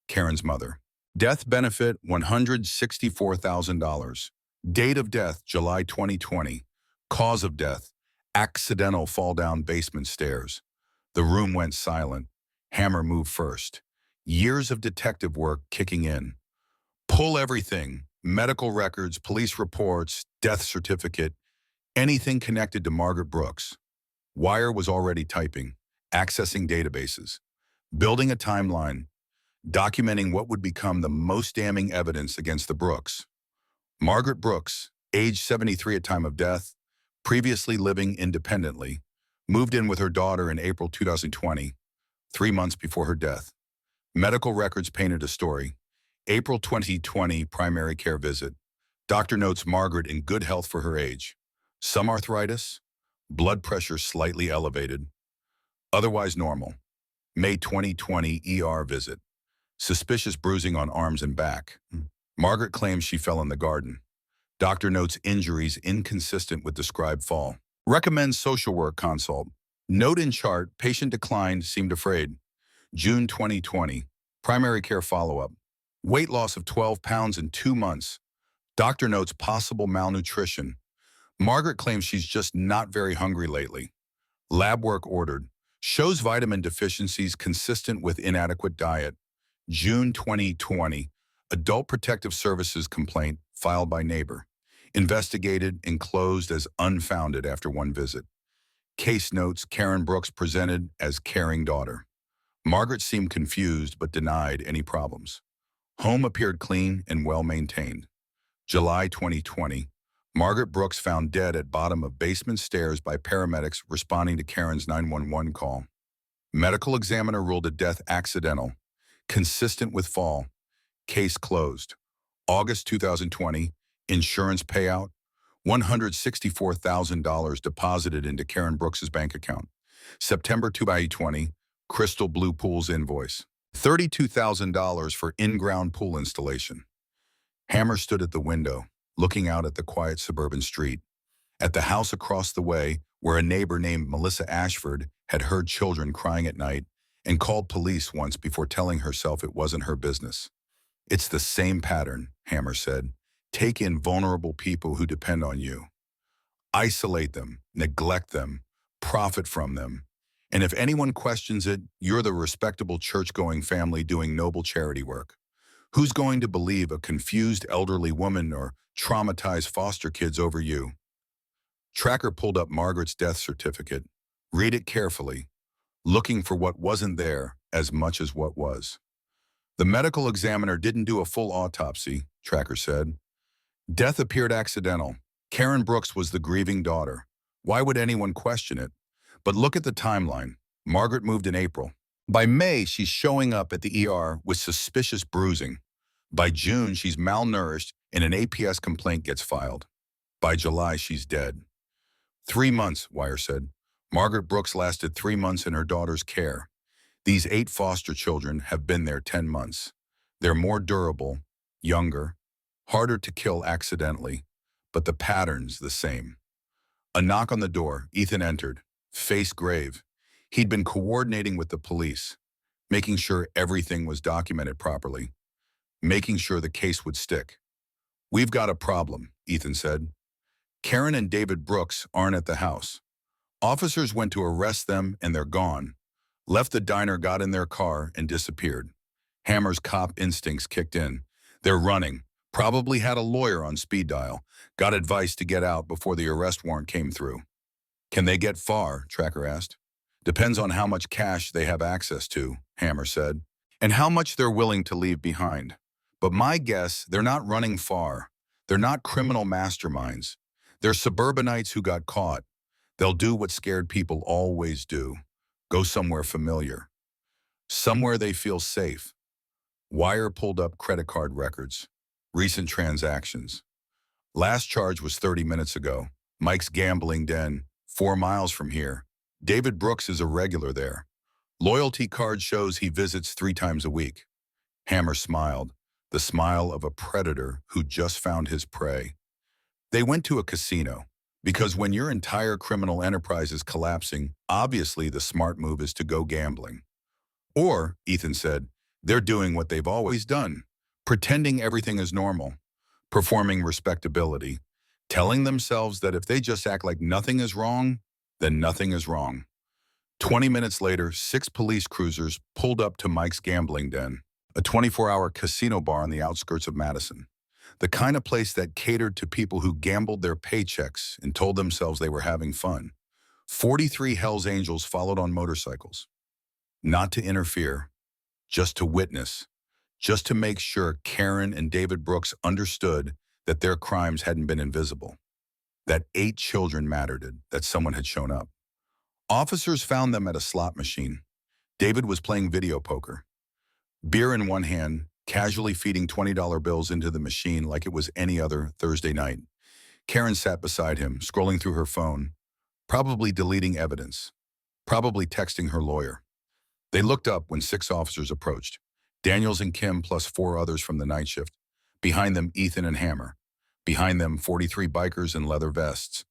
Karen's mother. Death benefit $164,000. Date of death July 2020. Cause of death accidental fall down basement stairs. The room went silent. Hammer moved first. Years of detective work kicking in. Pull everything. Medical records, police reports, death certificate, anything connected to Margaret Brooks. Wire was already typing, accessing databases, building a timeline, documenting what would become the most damning evidence against the Brooks. Margaret Brooks, age 73 at time of death, previously living independently, moved in with her daughter in April 2020, 3 months before her death. Medical records painted a story. April 2020 primary care visit. Doctor notes Margaret in good health for her age. Some arthritis, blood pressure slightly elevated, otherwise normal. May 2020 ER visit. Suspicious bruising on arms and back. Margaret claims she fell in the garden. Doctor notes injuries inconsistent with described fall. Recommends social work consult. Note in chart, patient declined, seemed afraid. June 2020, primary care follow-up. Weight loss of 12 pounds in 2 months. Doctor notes possible malnutrition. Margaret claims she's just not very hungry lately. Lab work ordered. Shows vitamin deficiencies consistent with inadequate diet. June 2020, Adult Protective Services complaint filed by neighbor. Investigated and closed as unfounded after one visit. Case notes, Karen Brooks presented as caring daughter. Margaret seemed confused but denied any problems. Home appeared clean and well-maintained. July 2020, Margaret Brooks found dead at bottom of basement stairs by paramedics responding to Karen's 911 call. Medical examiner ruled a death accidental, consistent with fall. Case closed. August 2020, insurance payout, $164,000 deposited into Karen Brooks's bank account. September 2020, Crystal Blue Pool's invoice, $32,000 for in-ground pool installation. Hammer stood at the window, looking out at the quiet suburban street. At the house across the way, where a neighbor named Melissa Ashford had heard children crying at night and called police once before telling herself it wasn't her business. It's the same pattern, Hammer said. Take in vulnerable people who depend on you. Isolate them, neglect them, profit from them. And if anyone questions it, you're the respectable church-going family doing noble charity work. Who's going to believe a confused elderly woman or traumatized foster kids over you? Tracker pulled up Margaret's death certificate. Read it carefully, looking for what wasn't there as much as what was. The medical examiner didn't do a full autopsy, Tracker said. Death appeared accidental. Karen Brooks was the grieving daughter. Why would anyone question it? But look at the timeline. Margaret moved in April. By May, she's showing up at the ER with suspicious bruising. By June, she's malnourished and an APS complaint gets filed. By July, she's dead. 3 months, Wire said. Margaret Brooks lasted 3 months in her daughter's care. These 8 foster children have been there 10 months. They're more durable, younger, harder to kill accidentally, but the pattern's the same. A knock on the door, Ethan entered, face grave. He'd been coordinating with the police, making sure everything was documented properly, making sure the case would stick. We've got a problem, Ethan said. Karen and David Brooks aren't at the house. Officers went to arrest them and they're gone. Left the diner, got in their car, and disappeared. Hammer's cop instincts kicked in. They're running. Probably had a lawyer on speed dial. Got advice to get out before the arrest warrant came through. Can they get far? Tracker asked. Depends on how much cash they have access to, Hammer said, and how much they're willing to leave behind. But my guess, they're not running far. They're not criminal masterminds. They're suburbanites who got caught. They'll do what scared people always do. Go somewhere familiar. Somewhere they feel safe. Wire pulled up credit card records. Recent transactions. Last charge was 30 minutes ago. Mike's gambling den, 4 miles from here. David Brooks is a regular there. Loyalty card shows he visits 3 times a week. Hammer smiled, the smile of a predator who just found his prey. They went to a casino, because when your entire criminal enterprise is collapsing, obviously the smart move is to go gambling. Or, Ethan said, they're doing what they've always done, pretending everything is normal, performing respectability, telling themselves that if they just act like nothing is wrong, then nothing is wrong. 20 minutes later, 6 police cruisers pulled up to Mike's gambling den, a 24-hour casino bar on the outskirts of Madison. The kind of place that catered to people who gambled their paychecks and told themselves they were having fun. 43 Hells Angels followed on motorcycles. Not to interfere, just to witness, just to make sure Karen and David Brooks understood that their crimes hadn't been invisible. that 8 children mattered, that someone had shown up. Officers found them at a slot machine. David was playing video poker, beer in one hand, casually feeding $20 bills into the machine like it was any other Thursday night. Karen sat beside him, scrolling through her phone, probably deleting evidence, probably texting her lawyer. They looked up when 6 officers approached. Daniels and Kim plus 4 others from the night shift. Behind them, Ethan and Hammer. Behind them, 43 bikers in leather vests.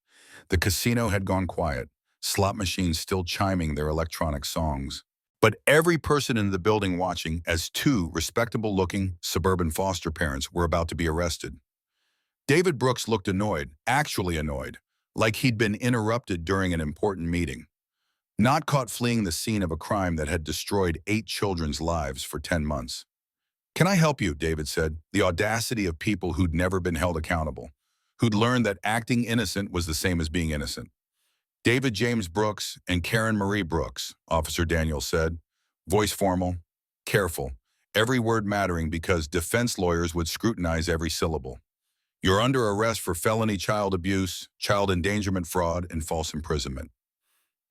The casino had gone quiet, slot machines still chiming their electronic songs. But every person in the building watching as 2 respectable-looking suburban foster parents were about to be arrested. David Brooks looked annoyed, actually annoyed, like he'd been interrupted during an important meeting. Not caught fleeing the scene of a crime that had destroyed 8 children's lives for 10 months. "Can I help you?" David said, the audacity of people who'd never been held accountable, who'd learned that acting innocent was the same as being innocent. "David James Brooks and Karen Marie Brooks," Officer Daniels said, voice formal, careful, every word mattering because defense lawyers would scrutinize every syllable. "You're under arrest for felony child abuse, child endangerment fraud, and false imprisonment."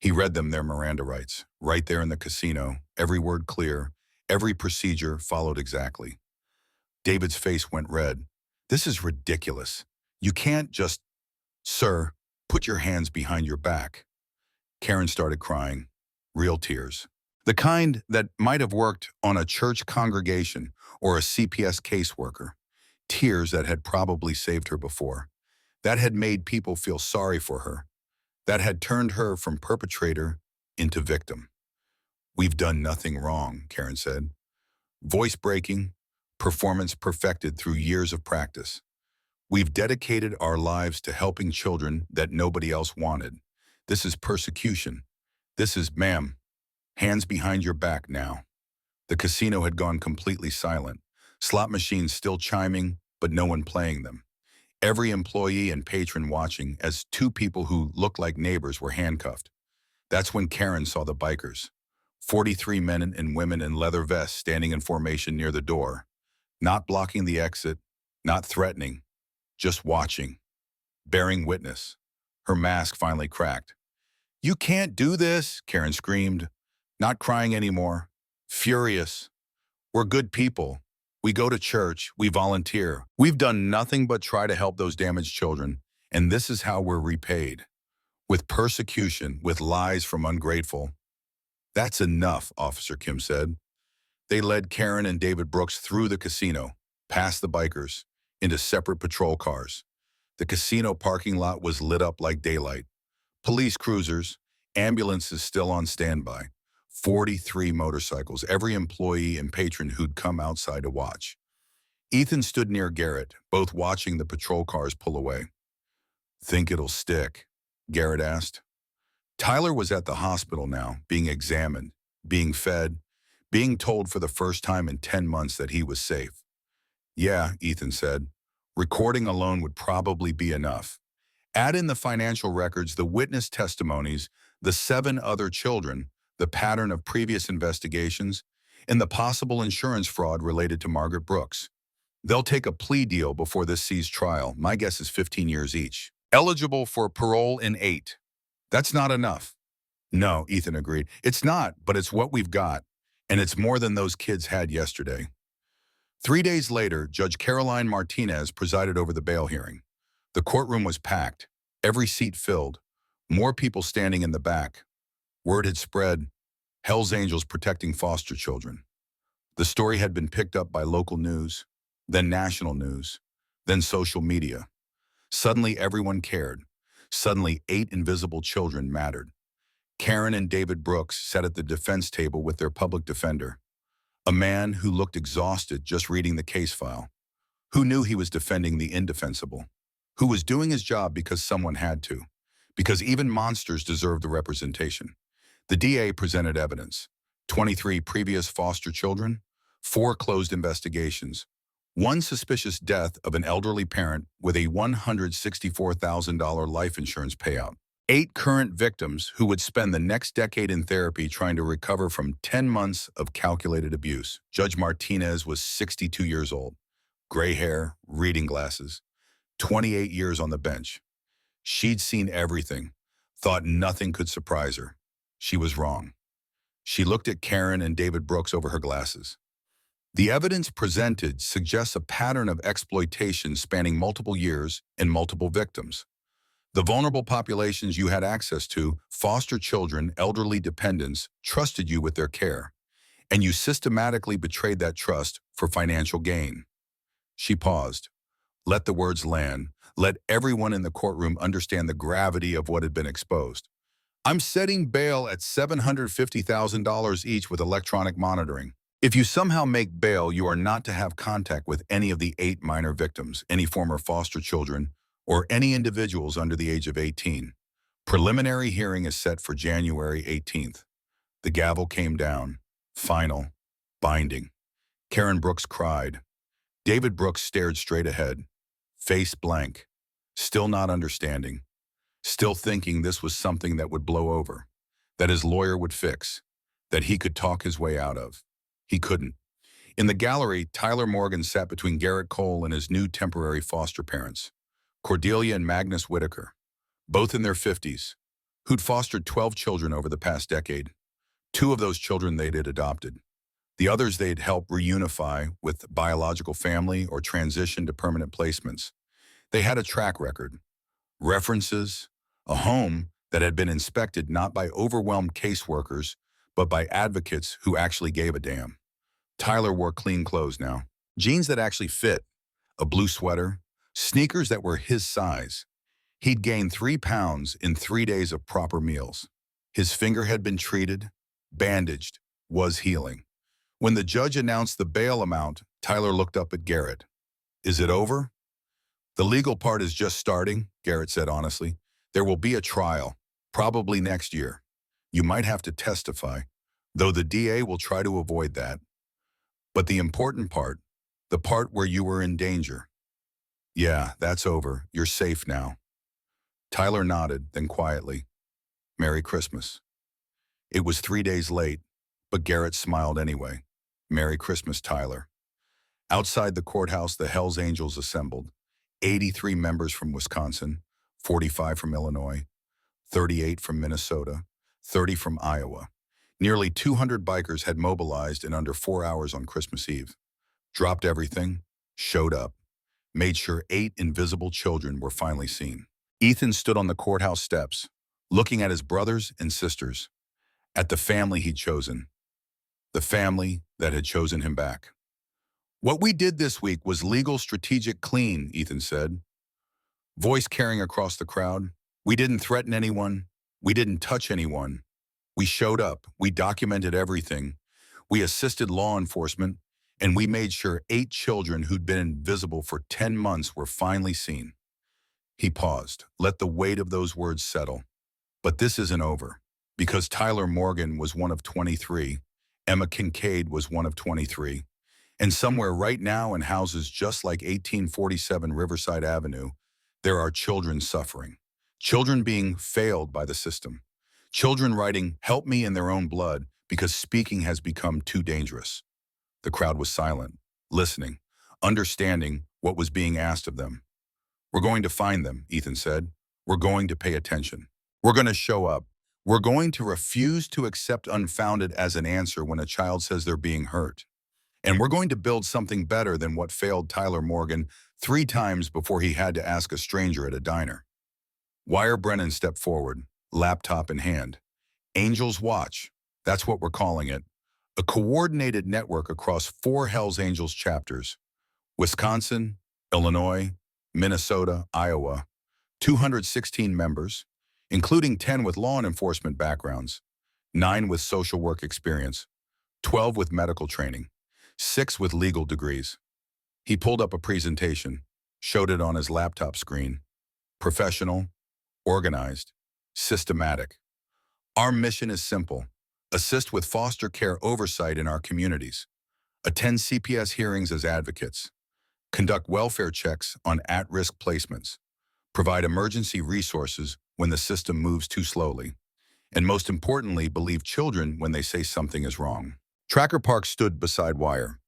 He read them their Miranda rights, right there in the casino, every word clear, every procedure followed exactly. David's face went red. "This is ridiculous. You can't just..." "Sir, put your hands behind your back." Karen started crying, real tears. The kind that might have worked on a church congregation or a CPS caseworker. Tears that had probably saved her before, that had made people feel sorry for her, that had turned her from perpetrator into victim. "We've done nothing wrong," Karen said. Voice breaking, performance perfected through years of practice. "We've dedicated our lives to helping children that nobody else wanted. This is persecution. This is..." "Ma'am, hands behind your back now." The casino had gone completely silent. Slot machines still chiming, but no one playing them. Every employee and patron watching as 2 people who looked like neighbors were handcuffed. That's when Karen saw the bikers. 43 men and women in leather vests standing in formation near the door. Not blocking the exit, not threatening, just watching, bearing witness. Her mask finally cracked. "You can't do this," Karen screamed, not crying anymore, furious. "We're good people. We go to church, we volunteer. We've done nothing but try to help those damaged children, and this is how we're repaid. With persecution, with lies from ungrateful." "That's enough," Officer Kim said. They led Karen and David Brooks through the casino, past the bikers, into separate patrol cars. The casino parking lot was lit up like daylight. Police cruisers, ambulances still on standby. 43 motorcycles, every employee and patron who'd come outside to watch. Ethan stood near Garrett, both watching the patrol cars pull away. "Think it'll stick?" Garrett asked. Tyler was at the hospital now, being examined, being fed, being told for the first time in 10 months that he was safe. "Yeah," Ethan said. "Recording alone would probably be enough. Add in the financial records, the witness testimonies, the 7 other children, the pattern of previous investigations, and the possible insurance fraud related to Margaret Brooks. They'll take a plea deal before this sees trial. My guess is 15 years each. Eligible for parole in 8. That's not enough." "No," Ethan agreed. "It's not, but it's what we've got, and it's more than those kids had yesterday." 3 days later, Judge Caroline Martinez presided over the bail hearing. The courtroom was packed, every seat filled, more people standing in the back. Word had spread, Hell's Angels protecting foster children. The story had been picked up by local news, then national news, then social media. Suddenly everyone cared. Suddenly 8 invisible children mattered. Karen and David Brooks sat at the defense table with their public defender, a man who looked exhausted just reading the case file, who knew he was defending the indefensible, who was doing his job because someone had to, because even monsters deserve the representation. The DA presented evidence: 23 previous foster children, 4 closed investigations, 1 suspicious death of an elderly parent with a $164,000 life insurance payout, 8 current victims who would spend the next decade in therapy trying to recover from 10 months of calculated abuse. Judge Martinez was 62 years old, gray hair, reading glasses, 28 years on the bench. She'd seen everything, thought nothing could surprise her. She was wrong. She looked at Karen and David Brooks over her glasses. The evidence presented suggests a pattern of exploitation spanning multiple years and multiple victims. The vulnerable populations you had access to, foster children, elderly dependents, trusted you with their care, and you systematically betrayed that trust for financial gain. She paused. Let the words land. Let everyone in the courtroom understand the gravity of what had been exposed. I'm setting bail at $750,000 each with electronic monitoring. If you somehow make bail, you are not to have contact with any of the 8 minor victims, any former foster children, or any individuals under the age of 18. Preliminary hearing is set for January 18th. The gavel came down. Final. Binding. Karen Brooks cried. David Brooks stared straight ahead, face blank, still not understanding, still thinking this was something that would blow over, that his lawyer would fix, that he could talk his way out of. He couldn't. In the gallery, Tyler Morgan sat between Garrett Cole and his new temporary foster parents, Cordelia and Magnus Whitaker, both in their 50s, who'd fostered 12 children over the past decade. 2 of those children they'd adopted. The others they'd help reunify with biological family or transition to permanent placements. They had a track record, references, a home that had been inspected not by overwhelmed caseworkers, but by advocates who actually gave a damn. Tyler wore clean clothes now, jeans that actually fit, a blue sweater, sneakers that were his size. He'd gained 3 pounds in 3 days of proper meals. His finger had been treated, bandaged, was healing. When the judge announced the bail amount, Tyler looked up at Garrett. Is it over? The legal part is just starting, Garrett said honestly. There will be a trial, probably next year. You might have to testify, though the DA will try to avoid that. But the important part, the part where you were in danger. Yeah, that's over. You're safe now. Tyler nodded, then quietly. Merry Christmas. It was 3 days late, but Garrett smiled anyway. Merry Christmas, Tyler. Outside the courthouse, the Hells Angels assembled. 83 members from Wisconsin, 45 from Illinois, 38 from Minnesota, 30 from Iowa. Nearly 200 bikers had mobilized in under 4 hours on Christmas Eve. Dropped everything, showed up, made sure 8 invisible children were finally seen. Ethan stood on the courthouse steps, looking at his brothers and sisters, at the family he'd chosen, the family that had chosen him back. What we did this week was legal strategic clean, Ethan said, voice carrying across the crowd. We didn't threaten anyone. We didn't touch anyone. We showed up. We documented everything. We assisted law enforcement, and we made sure 8 children who'd been invisible for 10 months were finally seen. He paused, let the weight of those words settle. But this isn't over, because Tyler Morgan was one of 23. Emma Kincaid was one of 23. And somewhere right now in houses just like 1847 Riverside Avenue, there are children suffering. Children being failed by the system. Children writing, "Help me," in their own blood because speaking has become too dangerous. The crowd was silent, listening, understanding what was being asked of them. We're going to find them, Ethan said. We're going to pay attention. We're going to show up. We're going to refuse to accept unfounded as an answer when a child says they're being hurt. And we're going to build something better than what failed Tyler Morgan 3 times before he had to ask a stranger at a diner. Wire Brennan stepped forward, laptop in hand. Angels Watch, that's what we're calling it. A coordinated network across 4 Hells Angels chapters. Wisconsin, Illinois, Minnesota, Iowa. 216 members, including 10 with law enforcement backgrounds, 9 with social work experience, 12 with medical training, 6 with legal degrees. He pulled up a presentation, showed it on his laptop screen. Professional, organized, systematic. Our mission is simple. Assist with foster care oversight in our communities. Attend CPS hearings as advocates. Conduct welfare checks on at-risk placements. Provide emergency resources when the system moves too slowly. And most importantly, believe children when they say something is wrong. Tracker Park stood beside Wire.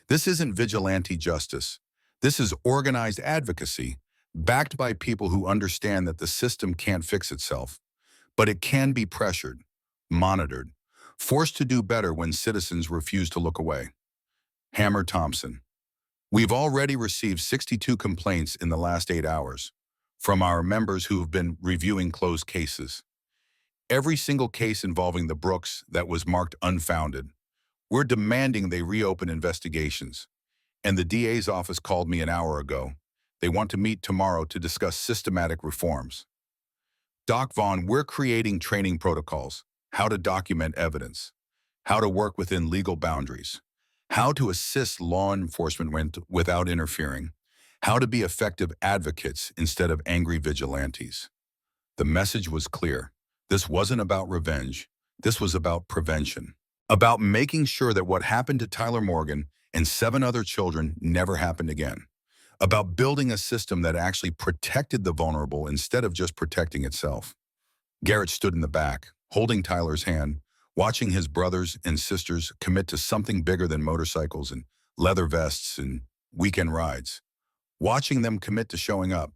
This isn't vigilante justice. This is organized advocacy. backed by people who understand that the system can't fix itself, but it can be pressured, monitored, forced to do better when citizens refuse to look away. Hammer Thompson. We've already received 62 complaints in the last 8 hours from our members who have been reviewing closed cases. Every single case involving the Brooks that was marked unfounded. We're demanding they reopen investigations. And the DA's office called me an hour ago. They want to meet tomorrow to discuss systematic reforms. Doc Vaughn, we're creating training protocols, how to document evidence, how to work within legal boundaries, how to assist law enforcement without interfering, how to be effective advocates instead of angry vigilantes. The message was clear. This wasn't about revenge. This was about prevention. About making sure that what happened to Tyler Morgan and 7 other children never happened again. About building a system that actually protected the vulnerable instead of just protecting itself. Garrett stood in the back, holding Tyler's hand, watching his brothers and sisters commit to something bigger than motorcycles and leather vests and weekend rides. Watching them commit to showing up,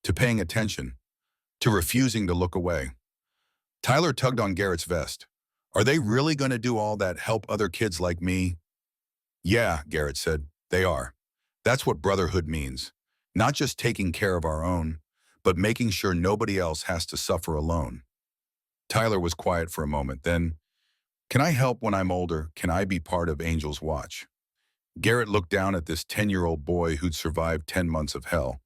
to paying attention, to refusing to look away. Tyler tugged on Garrett's vest. Are they really going to do all that help other kids like me? Yeah, Garrett said, they are. That's what brotherhood means. Not just taking care of our own, but making sure nobody else has to suffer alone. Tyler was quiet for a moment, then, can I help when I'm older? Can I be part of Angel's Watch? Garrett looked down at this 10-year-old boy who'd survived 10 months of hell,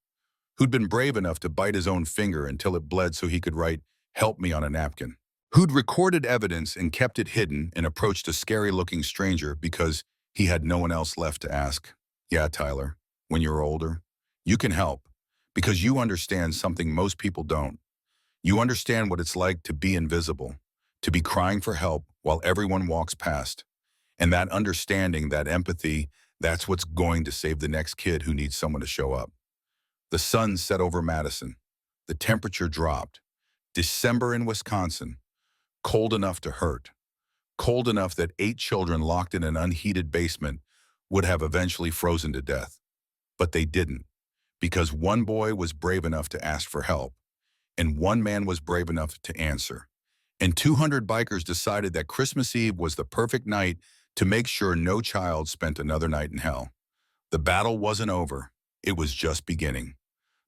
who'd been brave enough to bite his own finger until it bled so he could write, "Help me" on a napkin, who'd recorded evidence and kept it hidden and approached a scary-looking stranger because he had no one else left to ask. Yeah, Tyler, when you're older, you can help because you understand something most people don't. You understand what it's like to be invisible, to be crying for help while everyone walks past. And that understanding, that empathy, that's what's going to save the next kid who needs someone to show up. The sun set over Madison. The temperature dropped. December in Wisconsin. Cold enough to hurt. Cold enough that 8 children locked in an unheated basement would have eventually frozen to death. But they didn't, because one boy was brave enough to ask for help, and one man was brave enough to answer. And 200 bikers decided that Christmas Eve was the perfect night to make sure no child spent another night in hell. The battle wasn't over. It was just beginning.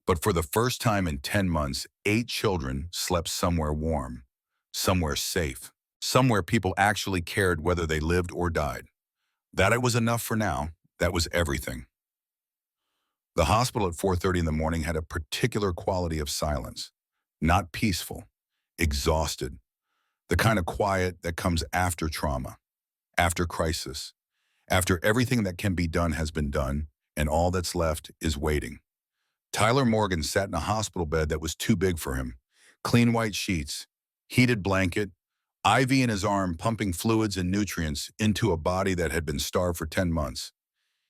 But for the first time in 10 months, 8 children slept somewhere warm, somewhere safe, somewhere people actually cared whether they lived or died. That it was enough for now. That was everything. The hospital at 4:30 in the morning had a particular quality of silence. Not peaceful, exhausted. The kind of quiet that comes after trauma, after crisis, after everything that can be done has been done, and all that's left is waiting. Tyler Morgan sat in a hospital bed that was too big for him. Clean white sheets, heated blanket, IV in his arm pumping fluids and nutrients into a body that had been starved for 10 months.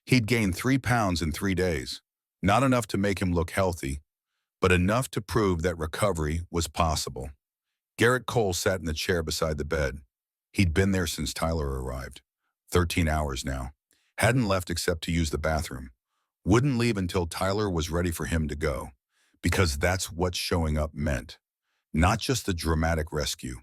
He'd gained 3 pounds in 3 days. Not enough to make him look healthy, but enough to prove that recovery was possible. Garrett Cole sat in the chair beside the bed. He'd been there since Tyler arrived. 13 hours now. Hadn't left except to use the bathroom. Wouldn't leave until Tyler was ready for him to go, because that's what showing up meant. Not just the dramatic rescue,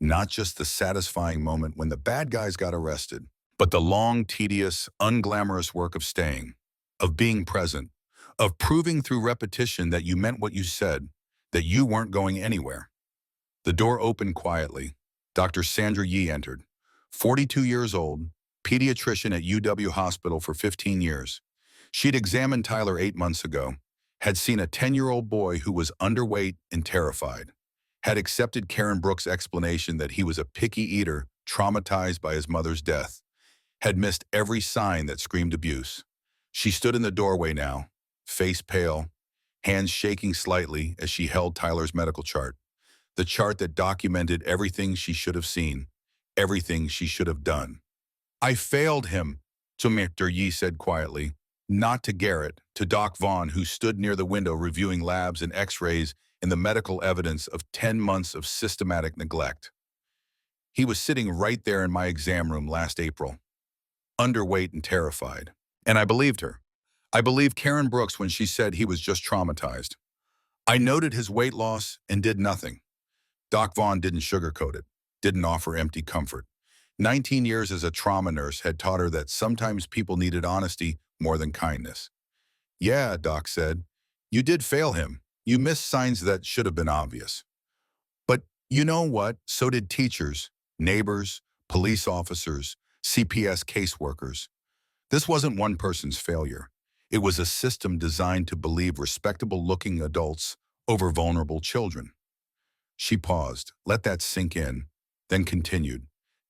not just the satisfying moment when the bad guys got arrested, but the long, tedious, unglamorous work of staying, of being present, of proving through repetition that you meant what you said, that you weren't going anywhere. The door opened quietly. Dr. Sandra Yee entered. 42 years old, pediatrician at UW Hospital for 15 years. She'd examined Tyler 8 months ago, had seen a 10-year-old boy who was underweight and terrified, had accepted Karen Brooks' explanation that he was a picky eater traumatized by his mother's death, had missed every sign that screamed abuse. She stood in the doorway now, face pale, hands shaking slightly as she held Tyler's medical chart, the chart that documented everything she should have seen, everything she should have done. I failed him, Dr. Yee said quietly, not to Garrett, to Doc Vaughn, who stood near the window reviewing labs and x-rays and the medical evidence of 10 months of systematic neglect. He was sitting right there in my exam room last April, underweight and terrified. And I believed her. I believe Karen Brooks when she said he was just traumatized. I noted his weight loss and did nothing. Doc Vaughn didn't sugarcoat it, didn't offer empty comfort. 19 years as a trauma nurse had taught her that sometimes people needed honesty more than kindness. Yeah, Doc said, you did fail him. You missed signs that should have been obvious. But you know what? So did teachers, neighbors, police officers, CPS caseworkers. This wasn't one person's failure. It was a system designed to believe respectable-looking adults over vulnerable children. She paused, let that sink in, then continued.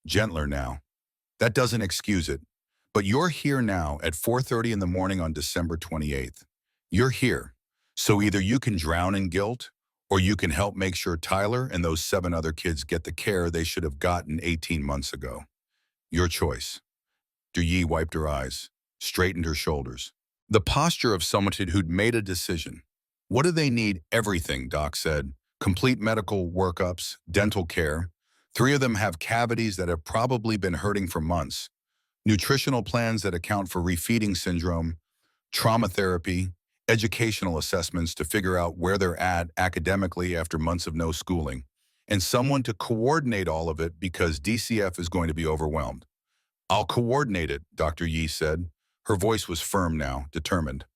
Gentler now. That doesn't excuse it. But you're here now at 4:30 in the morning on December 28th. You're here. So either you can drown in guilt, or you can help make sure Tyler and those 7 other kids get the care they should have gotten 18 months ago. Your choice. Yi wiped her eyes, straightened her shoulders. The posture of someone who'd made a decision. What do they need? Everything, Doc said. Complete medical workups, dental care. 3 of them have cavities that have probably been hurting for months. Nutritional plans that account for refeeding syndrome, trauma therapy, educational assessments to figure out where they're at academically after months of no schooling, and someone to coordinate all of it because DCF is going to be overwhelmed. I'll coordinate it, Dr. Yi said. Her voice was firm now, determined.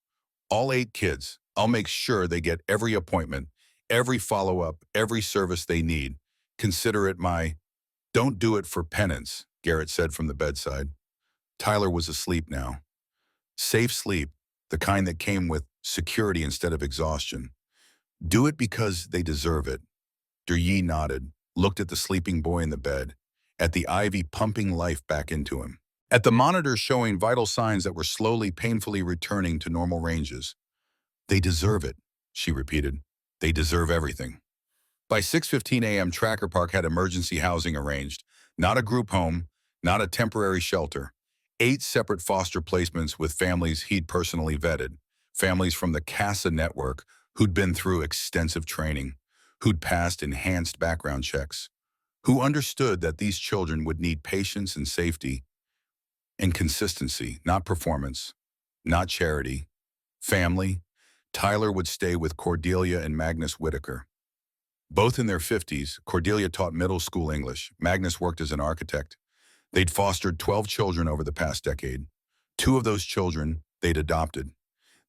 All 8 kids, I'll make sure they get every appointment, every follow-up, every service they need. Consider it my, don't do it for penance, Garrett said from the bedside. Tyler was asleep now. Safe sleep, the kind that came with security instead of exhaustion. Do it because they deserve it. Yi nodded, looked at the sleeping boy in the bed, at the IV pumping life back into him, at the monitor showing vital signs that were slowly, painfully returning to normal ranges. They deserve it, she repeated. They deserve everything. By 6:15 a.m., Tracker Park had emergency housing arranged, not a group home, not a temporary shelter. 8 separate foster placements with families he'd personally vetted, families from the CASA network who'd been through extensive training, who'd passed enhanced background checks, who understood that these children would need patience and safety and consistency, not performance, not charity. Family, Tyler would stay with Cordelia and Magnus Whitaker. Both in their 50s, Cordelia taught middle school English. Magnus worked as an architect. They'd fostered 12 children over the past decade. 2 of those children they'd adopted.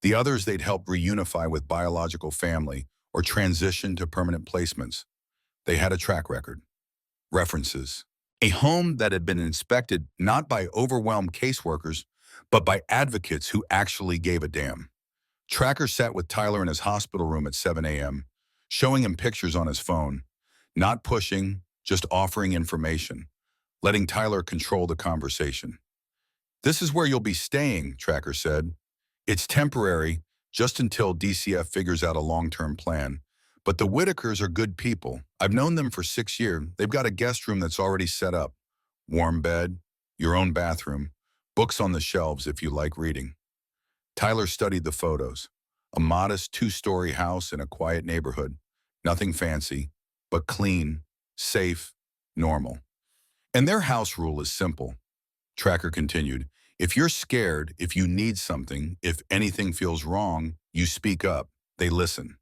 The others they'd helped reunify with biological family or transition to permanent placements. They had a track record. References. A home that had been inspected not by overwhelmed caseworkers, but by advocates who actually gave a damn. Tracker sat with Tyler in his hospital room at 7 a.m., showing him pictures on his phone, not pushing, just offering information, letting Tyler control the conversation. This is where you'll be staying, Tracker said. It's temporary, just until DCF figures out a long-term plan. But the Whitakers are good people. I've known them for 6 years. They've got a guest room that's already set up. Warm bed, your own bathroom, books on the shelves if you like reading. Tyler studied the photos. A modest 2-story house in a quiet neighborhood. Nothing fancy, but clean, safe, normal. And their house rule is simple. Tracker continued, if you're scared, if you need something, if anything feels wrong, you speak up. They listen.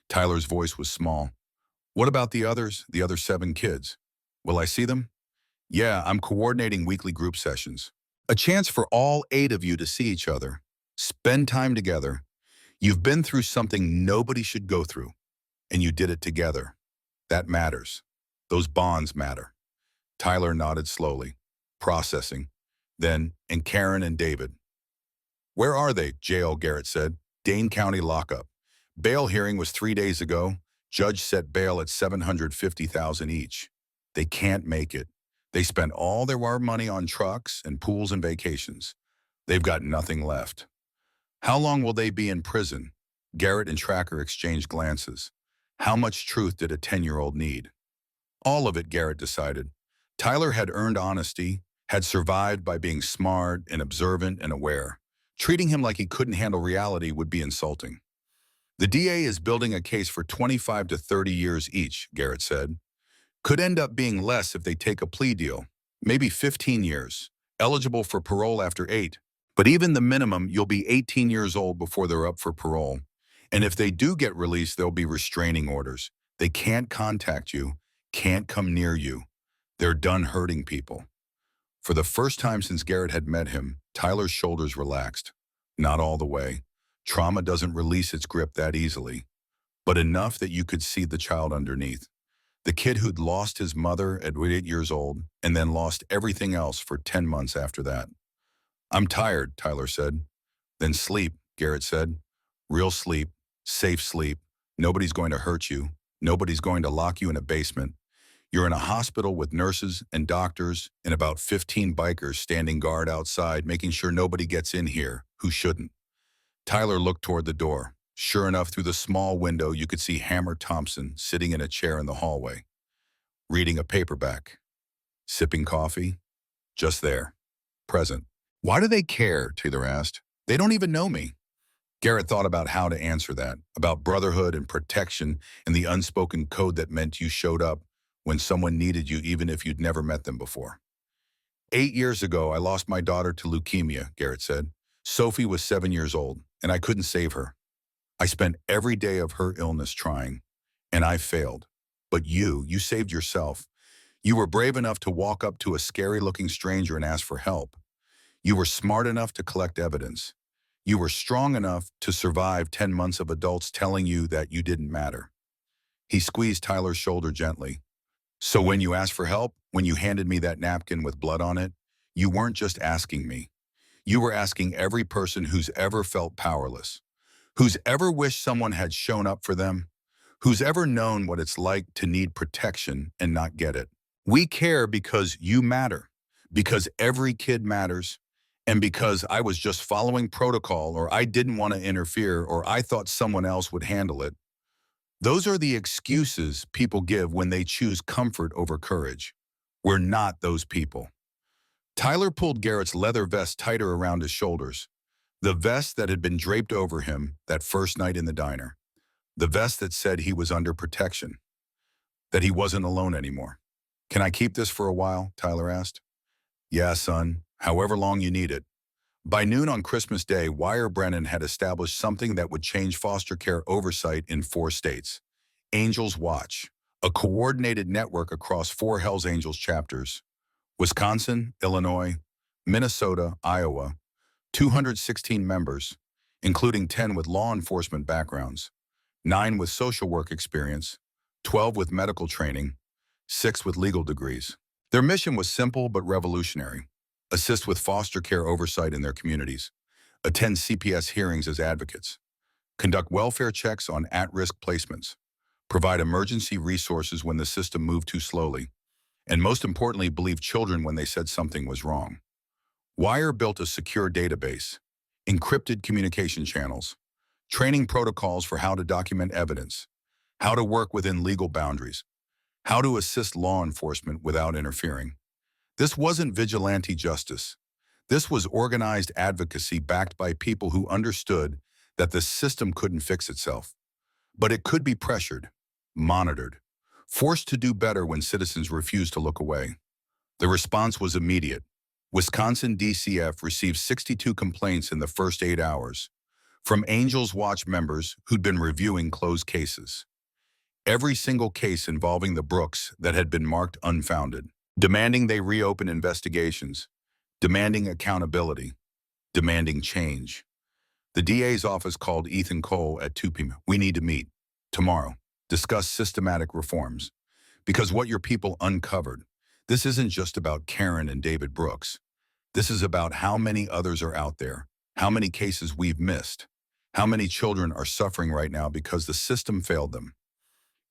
Tyler's voice was small. What about the others, the other 7 kids? Will I see them? Yeah, I'm coordinating weekly group sessions. A chance for all 8 of you to see each other. Spend time together. You've been through something nobody should go through, and you did it together. That matters. Those bonds matter. Tyler nodded slowly, processing. Then, and Karen and David. Where are they? Jail, Garrett said. Dane County lockup. Bail hearing was 3 days ago. Judge set bail at $750,000 each. They can't make it. They spent all their money on trucks and pools and vacations. They've got nothing left. How long will they be in prison? Garrett and Tracker exchanged glances. How much truth did a 10-year-old need? All of it, Garrett decided. Tyler had earned honesty, had survived by being smart and observant and aware. Treating him like he couldn't handle reality would be insulting. The DA is building a case for 25 to 30 years each, Garrett said. Could end up being less if they take a plea deal. Maybe 15 years. Eligible for parole after 8. But even the minimum, you'll be 18 years old before they're up for parole. And if they do get released, there'll be restraining orders. They can't contact you, can't come near you. They're done hurting people. For the first time since Garrett had met him, Tyler's shoulders relaxed. Not all the way. Trauma doesn't release its grip that easily, but enough that you could see the child underneath. The kid who'd lost his mother at 8 years old and then lost everything else for 10 months after that. I'm tired, Tyler said. Then sleep, Garrett said. Real sleep, safe sleep. Nobody's going to hurt you. Nobody's going to lock you in a basement. You're in a hospital with nurses and doctors and about 15 bikers standing guard outside, making sure nobody gets in here who shouldn't. Tyler looked toward the door. Sure enough, through the small window, you could see Hammer Thompson sitting in a chair in the hallway, reading a paperback, sipping coffee, just there, present. Why do they care? Taylor asked. They don't even know me. Garrett thought about how to answer that, about brotherhood and protection and the unspoken code that meant you showed up when someone needed you even if you'd never met them before. 8 years ago, I lost my daughter to leukemia, Garrett said. Sophie was 7 years old, and I couldn't save her. I spent every day of her illness trying, and I failed. But you saved yourself. You were brave enough to walk up to a scary-looking stranger and ask for help. You were smart enough to collect evidence. You were strong enough to survive 10 months of adults telling you that you didn't matter. He squeezed Tyler's shoulder gently. So when you asked for help, when you handed me that napkin with blood on it, you weren't just asking me. You were asking every person who's ever felt powerless, who's ever wished someone had shown up for them, who's ever known what it's like to need protection and not get it. We care because you matter, because every kid matters, and because I was just following protocol, or I didn't want to interfere, or I thought someone else would handle it. Those are the excuses people give when they choose comfort over courage. We're not those people. Tyler pulled Garrett's leather vest tighter around his shoulders, the vest that had been draped over him that first night in the diner, the vest that said he was under protection, that he wasn't alone anymore. Can I keep this for a while? Tyler asked. Yeah, son, however long you need it. By noon on Christmas Day, Wire Brennan had established something that would change foster care oversight in 4 states. Angels Watch, a coordinated network across 4 Hells Angels chapters. Wisconsin, Illinois, Minnesota, Iowa, 216 members, including 10 with law enforcement backgrounds, 9 with social work experience, 12 with medical training, 6 with legal degrees. Their mission was simple but revolutionary. Assist with foster care oversight in their communities, attend CPS hearings as advocates, conduct welfare checks on at-risk placements, provide emergency resources when the system moved too slowly, and most importantly, believe children when they said something was wrong. Wire built a secure database, encrypted communication channels, training protocols for how to document evidence, how to work within legal boundaries, how to assist law enforcement without interfering. This wasn't vigilante justice. This was organized advocacy backed by people who understood that the system couldn't fix itself. But it could be pressured, monitored, forced to do better when citizens refused to look away. The response was immediate. Wisconsin DCF received 62 complaints in the first 8 hours from Angels Watch members who'd been reviewing closed cases. Every single case involving the Brooks that had been marked unfounded, demanding they reopen investigations, demanding accountability, demanding change. The DA's office called Ethan Cole at 2 p.m. We need to meet tomorrow, discuss systematic reforms. Because what your people uncovered, this isn't just about Karen and David Brooks. This is about how many others are out there, how many cases we've missed, how many children are suffering right now because the system failed them.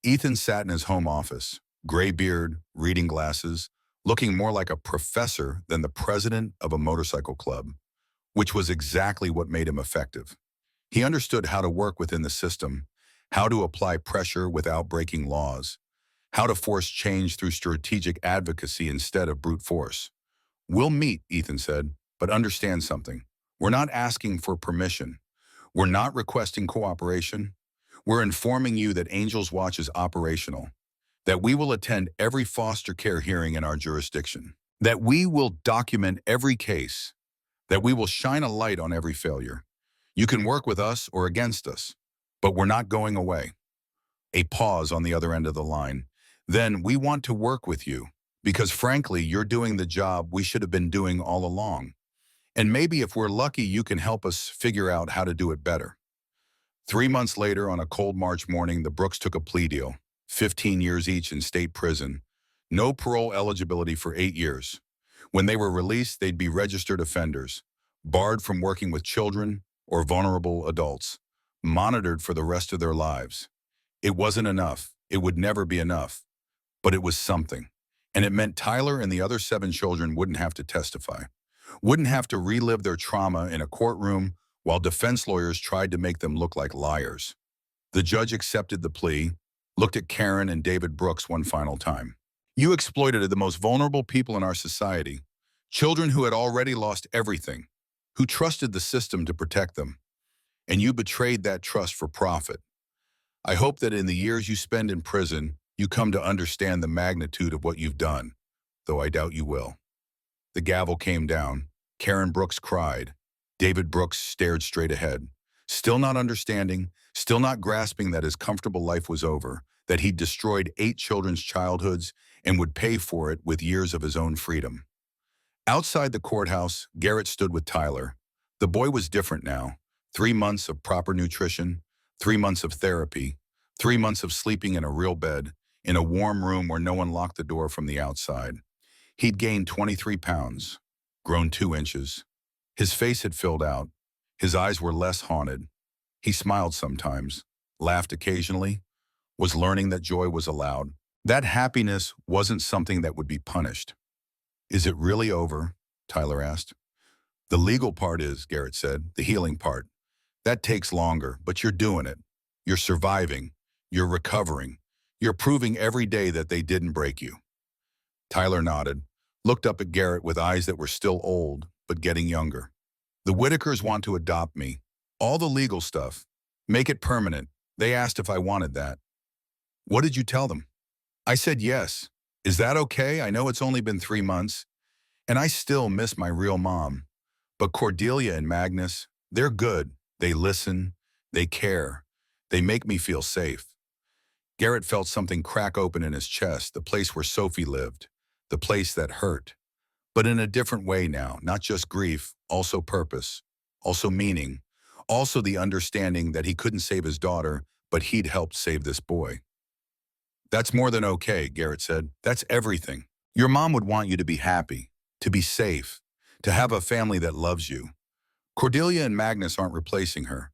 Ethan sat in his home office, gray beard, reading glasses, looking more like a professor than the president of a motorcycle club, which was exactly what made him effective. He understood how to work within the system, how to apply pressure without breaking laws, how to force change through strategic advocacy instead of brute force. We'll meet, Ethan said, but understand something. We're not asking for permission. We're not requesting cooperation. We're informing you that Angels Watch is operational, that we will attend every foster care hearing in our jurisdiction, that we will document every case, that we will shine a light on every failure. You can work with us or against us, but we're not going away. A pause on the other end of the line. Then we want to work with you because frankly, you're doing the job we should have been doing all along. And maybe if we're lucky, you can help us figure out how to do it better. 3 months later, on a cold March morning, the Brooks took a plea deal, 15 years each in state prison, no parole eligibility for 8 years. When they were released, they'd be registered offenders, barred from working with children or vulnerable adults, monitored for the rest of their lives. It wasn't enough. It would never be enough. But it was something. And it meant Tyler and the other 7 children wouldn't have to testify, wouldn't have to relive their trauma in a courtroom while defense lawyers tried to make them look like liars. The judge accepted the plea, looked at Karen and David Brooks one final time. You exploited the most vulnerable people in our society, children who had already lost everything, who trusted the system to protect them, and you betrayed that trust for profit. I hope that in the years you spend in prison, you come to understand the magnitude of what you've done, though I doubt you will. The gavel came down. Karen Brooks cried. David Brooks stared straight ahead, still not understanding, still not grasping that his comfortable life was over, that he'd destroyed 8 children's childhoods and would pay for it with years of his own freedom. Outside the courthouse, Garrett stood with Tyler. The boy was different now. 3 months of proper nutrition, 3 months of therapy, 3 months of sleeping in a real bed, in a warm room where no one locked the door from the outside. He'd gained 23 pounds, grown 2 inches. His face had filled out. His eyes were less haunted. He smiled sometimes, laughed occasionally, was learning that joy was allowed. That happiness wasn't something that would be punished. Is it really over? Tyler asked. The legal part is, Garrett said, the healing part. That takes longer, but you're doing it. You're surviving. You're recovering. You're proving every day that they didn't break you. Tyler nodded, looked up at Garrett with eyes that were still old, but getting younger. The Whitakers want to adopt me. All the legal stuff. Make it permanent. They asked if I wanted that. What did you tell them? I said yes. Is that okay? I know it's only been 3 months, and I still miss my real mom. But Cordelia and Magnus, they're good. They listen. They care. They make me feel safe. Garrett felt something crack open in his chest, the place where Sophie lived, the place that hurt. But in a different way now, not just grief, also purpose, also meaning, also the understanding that he couldn't save his daughter, but he'd helped save this boy. That's more than okay, Garrett said. That's everything. Your mom would want you to be happy, to be safe, to have a family that loves you. Cordelia and Magnus aren't replacing her.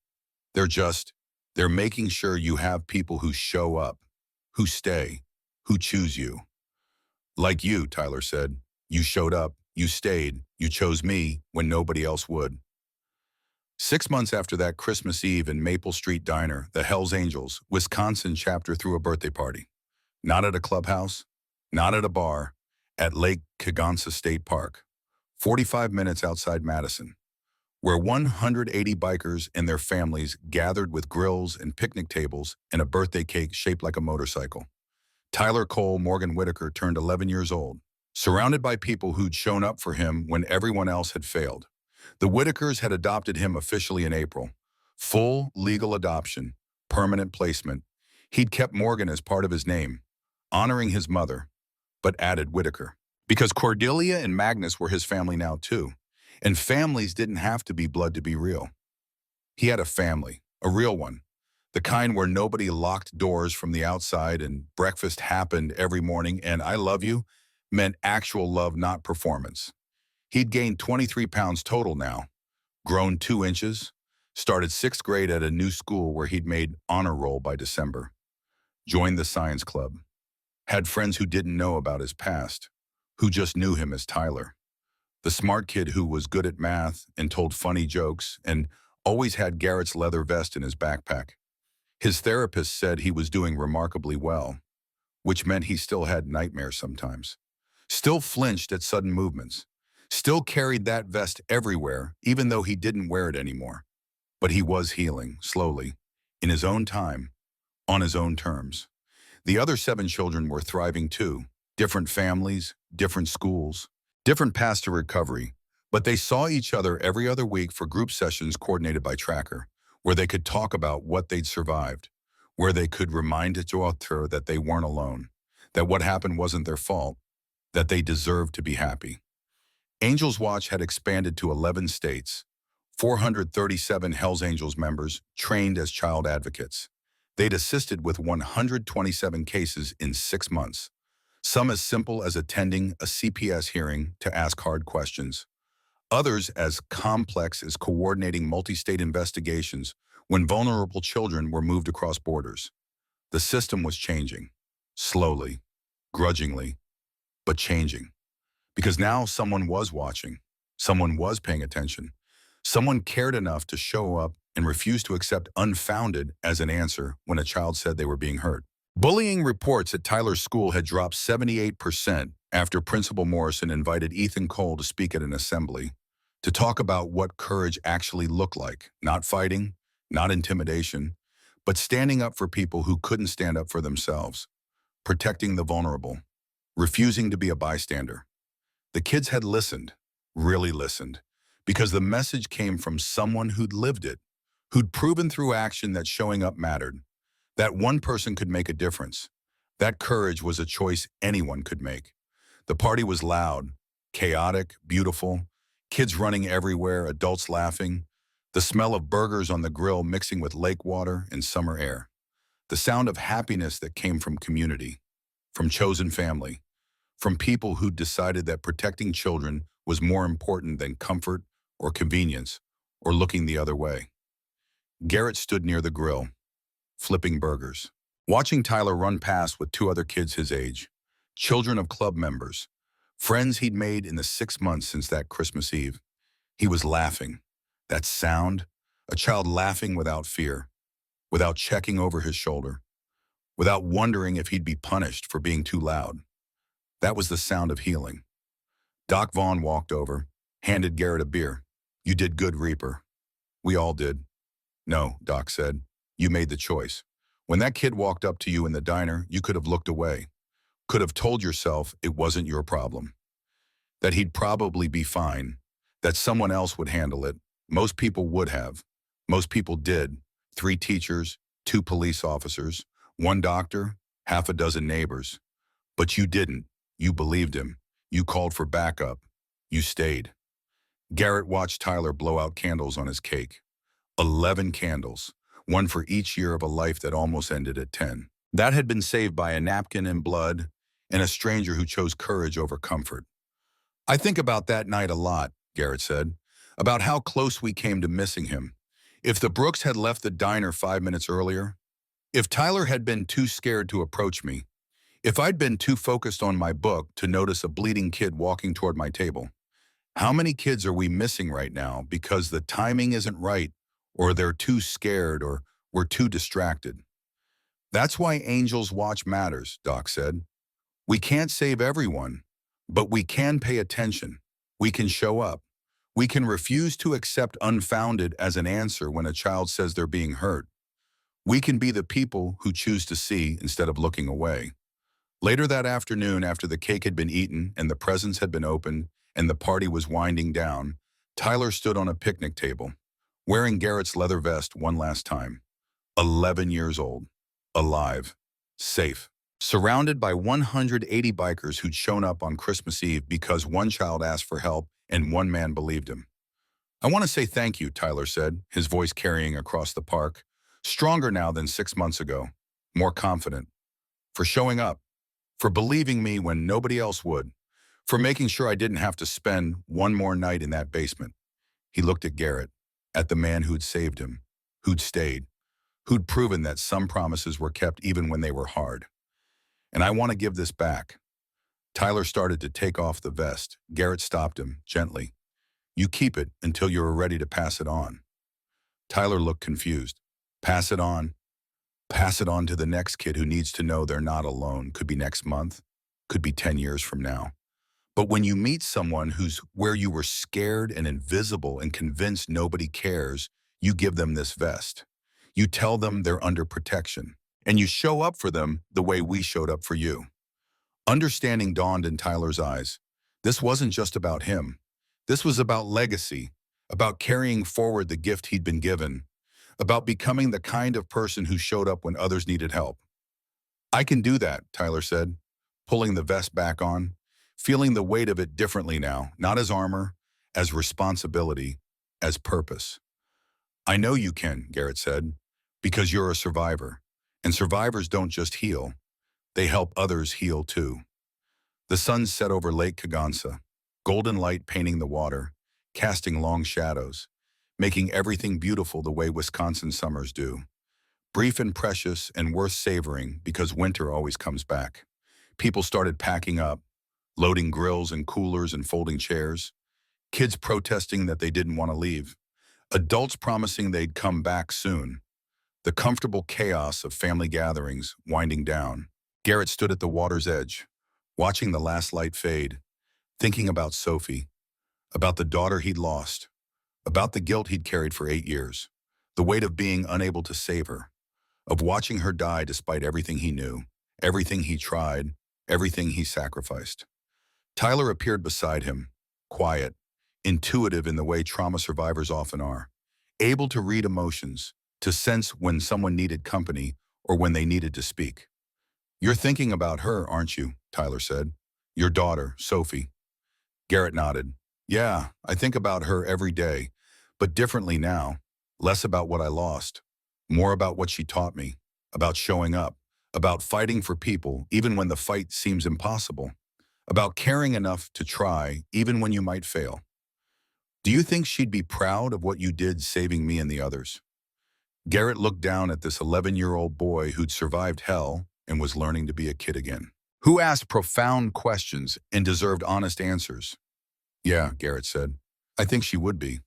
They're making sure you have people who show up, who stay, who choose you. Like you, Tyler said. You showed up, you stayed, you chose me when nobody else would. 6 months after that Christmas Eve in Maple Street Diner, the Hells Angels, Wisconsin chapter threw a birthday party. Not at a clubhouse, not at a bar, at Lake Kegonsa State Park, 45 minutes outside Madison, where 180 bikers and their families gathered with grills and picnic tables and a birthday cake shaped like a motorcycle. Tyler Cole Morgan Whitaker turned 11 years old, surrounded by people who'd shown up for him when everyone else had failed. The Whitakers had adopted him officially in April. Full legal adoption, permanent placement. He'd kept Morgan as part of his name, honoring his mother, but added Whitaker. Because Cordelia and Magnus were his family now too, and families didn't have to be blood to be real. He had a family, a real one, the kind where nobody locked doors from the outside and breakfast happened every morning and I love you meant actual love, not performance. He'd gained 23 pounds total now, grown 2 inches, started 6th grade at a new school where he'd made honor roll by December, joined the science club, had friends who didn't know about his past, who just knew him as Tyler. The smart kid who was good at math and told funny jokes and always had Garrett's leather vest in his backpack. His therapist said he was doing remarkably well, which meant he still had nightmares sometimes, still flinched at sudden movements, still carried that vest everywhere, even though he didn't wear it anymore. But he was healing, slowly, in his own time, on his own terms. The other 7 children were thriving too, different families, different schools, different paths to recovery, But they saw each other every other week for group sessions coordinated by Tracker, where they could talk about what they'd survived, where they could remind each other that they weren't alone, that what happened wasn't their fault, that they deserved to be happy. Angels Watch had expanded to 11 states, 437 Hells Angels members trained as child advocates. They'd assisted with 127 cases in 6 months, some as simple as attending a CPS hearing to ask hard questions, others as complex as coordinating multi-state investigations when vulnerable children were moved across borders. The system was changing, slowly, grudgingly, but changing. Because now someone was watching, someone was paying attention, someone cared enough to show up and refuse to accept unfounded as an answer when a child said they were being hurt. Bullying reports at Tyler's school had dropped 78% after Principal Morrison invited Ethan Cole to speak at an assembly to talk about what courage actually looked like, not fighting, not intimidation, but standing up for people who couldn't stand up for themselves, protecting the vulnerable, refusing to be a bystander. The kids had listened, really listened, because the message came from someone who'd lived it, who'd proven through action that showing up mattered, that one person could make a difference. That courage was a choice anyone could make. The party was loud, chaotic, beautiful, kids running everywhere, adults laughing, the smell of burgers on the grill mixing with lake water and summer air, the sound of happiness that came from community, from chosen family, from people who decided that protecting children was more important than comfort or convenience or looking the other way. Garrett stood near the grill, flipping burgers, watching Tyler run past with 2 other kids his age, children of club members, friends he'd made in the 6 months since that Christmas Eve. He was laughing. That sound, a child laughing without fear, without checking over his shoulder, without wondering if he'd be punished for being too loud. That was the sound of healing. Doc Vaughn walked over, handed Garrett a beer. "You did good, Reaper." "We all did." "No," Doc said. "You made the choice. When that kid walked up to you in the diner, you could have looked away, could have told yourself it wasn't your problem, that he'd probably be fine, that someone else would handle it. Most people would have. Most people did. 3 teachers, 2 police officers, 1 doctor, half a dozen neighbors. But you didn't. You believed him. You called for backup. You stayed." Garrett watched Tyler blow out candles on his cake. 11 candles, 1 for each year of a life that almost ended at 10. That had been saved by a napkin and blood and a stranger who chose courage over comfort. "I think about that night a lot," Garrett said, "about how close we came to missing him. If the Brooks had left the diner 5 minutes earlier, if Tyler had been too scared to approach me, if I'd been too focused on my book to notice a bleeding kid walking toward my table, how many kids are we missing right now because the timing isn't right, or they're too scared, or we're too distracted?" "That's why Angels Watch matters," Doc said. "We can't save everyone, but we can pay attention. We can show up. We can refuse to accept unfounded as an answer when a child says they're being hurt. We can be the people who choose to see instead of looking away." Later that afternoon, after the cake had been eaten and the presents had been opened and the party was winding down, Tyler stood on a picnic table, wearing Garrett's leather vest one last time. 11 years old, alive, safe, surrounded by 180 bikers who'd shown up on Christmas Eve because one child asked for help and one man believed him. "I want to say thank you," Tyler said, his voice carrying across the park, stronger now than 6 months ago, more confident, "for showing up, for believing me when nobody else would, for making sure I didn't have to spend one more night in that basement." He looked at Garrett, at the man who'd saved him, who'd stayed, who'd proven that some promises were kept even when they were hard. "And I want to give this back." Tyler started to take off the vest. Garrett stopped him, gently. "You keep it until you're ready to pass it on." Tyler looked confused. "Pass it on? Pass it on to the next kid who needs to know they're not alone. Could be next month, could be 10 years from now. But when you meet someone who's where you were scared and invisible and convinced nobody cares, you give them this vest. You tell them they're under protection, and you show up for them the way we showed up for you." Understanding dawned in Tyler's eyes. This wasn't just about him. This was about legacy, about carrying forward the gift he'd been given, about becoming the kind of person who showed up when others needed help. I can do that, Tyler said, pulling the vest back on, feeling the weight of it differently now, not as armor, as responsibility, as purpose. I know you can, Garrett said, because you're a survivor. And survivors don't just heal, they help others heal too. The sun set over Lake Kagansa, golden light painting the water, casting long shadows, making everything beautiful the way Wisconsin summers do. Brief and precious and worth savoring because winter always comes back. People started packing up, loading grills and coolers and folding chairs. Kids protesting that they didn't want to leave. Adults promising they'd come back soon. The comfortable chaos of family gatherings winding down. Garrett stood at the water's edge, watching the last light fade, thinking about Sophie, about the daughter he'd lost, about the guilt he'd carried for 8 years, the weight of being unable to save her, of watching her die despite everything he knew, everything he tried, everything he sacrificed. Tyler appeared beside him, quiet, intuitive in the way trauma survivors often are, able to read emotions, to sense when someone needed company or when they needed to speak. "You're thinking about her, aren't you?" Tyler said. "Your daughter, Sophie." Garrett nodded. "Yeah, I think about her every day, but differently now. Less about what I lost, more about what she taught me, about showing up, about fighting for people even when the fight seems impossible, about caring enough to try even when you might fail. Do you think she'd be proud of what you did saving me and the others?" Garrett looked down at this 11-year-old boy who'd survived hell and was learning to be a kid again, who asked profound questions and deserved honest answers. "Yeah," Garrett said. "I think she would be.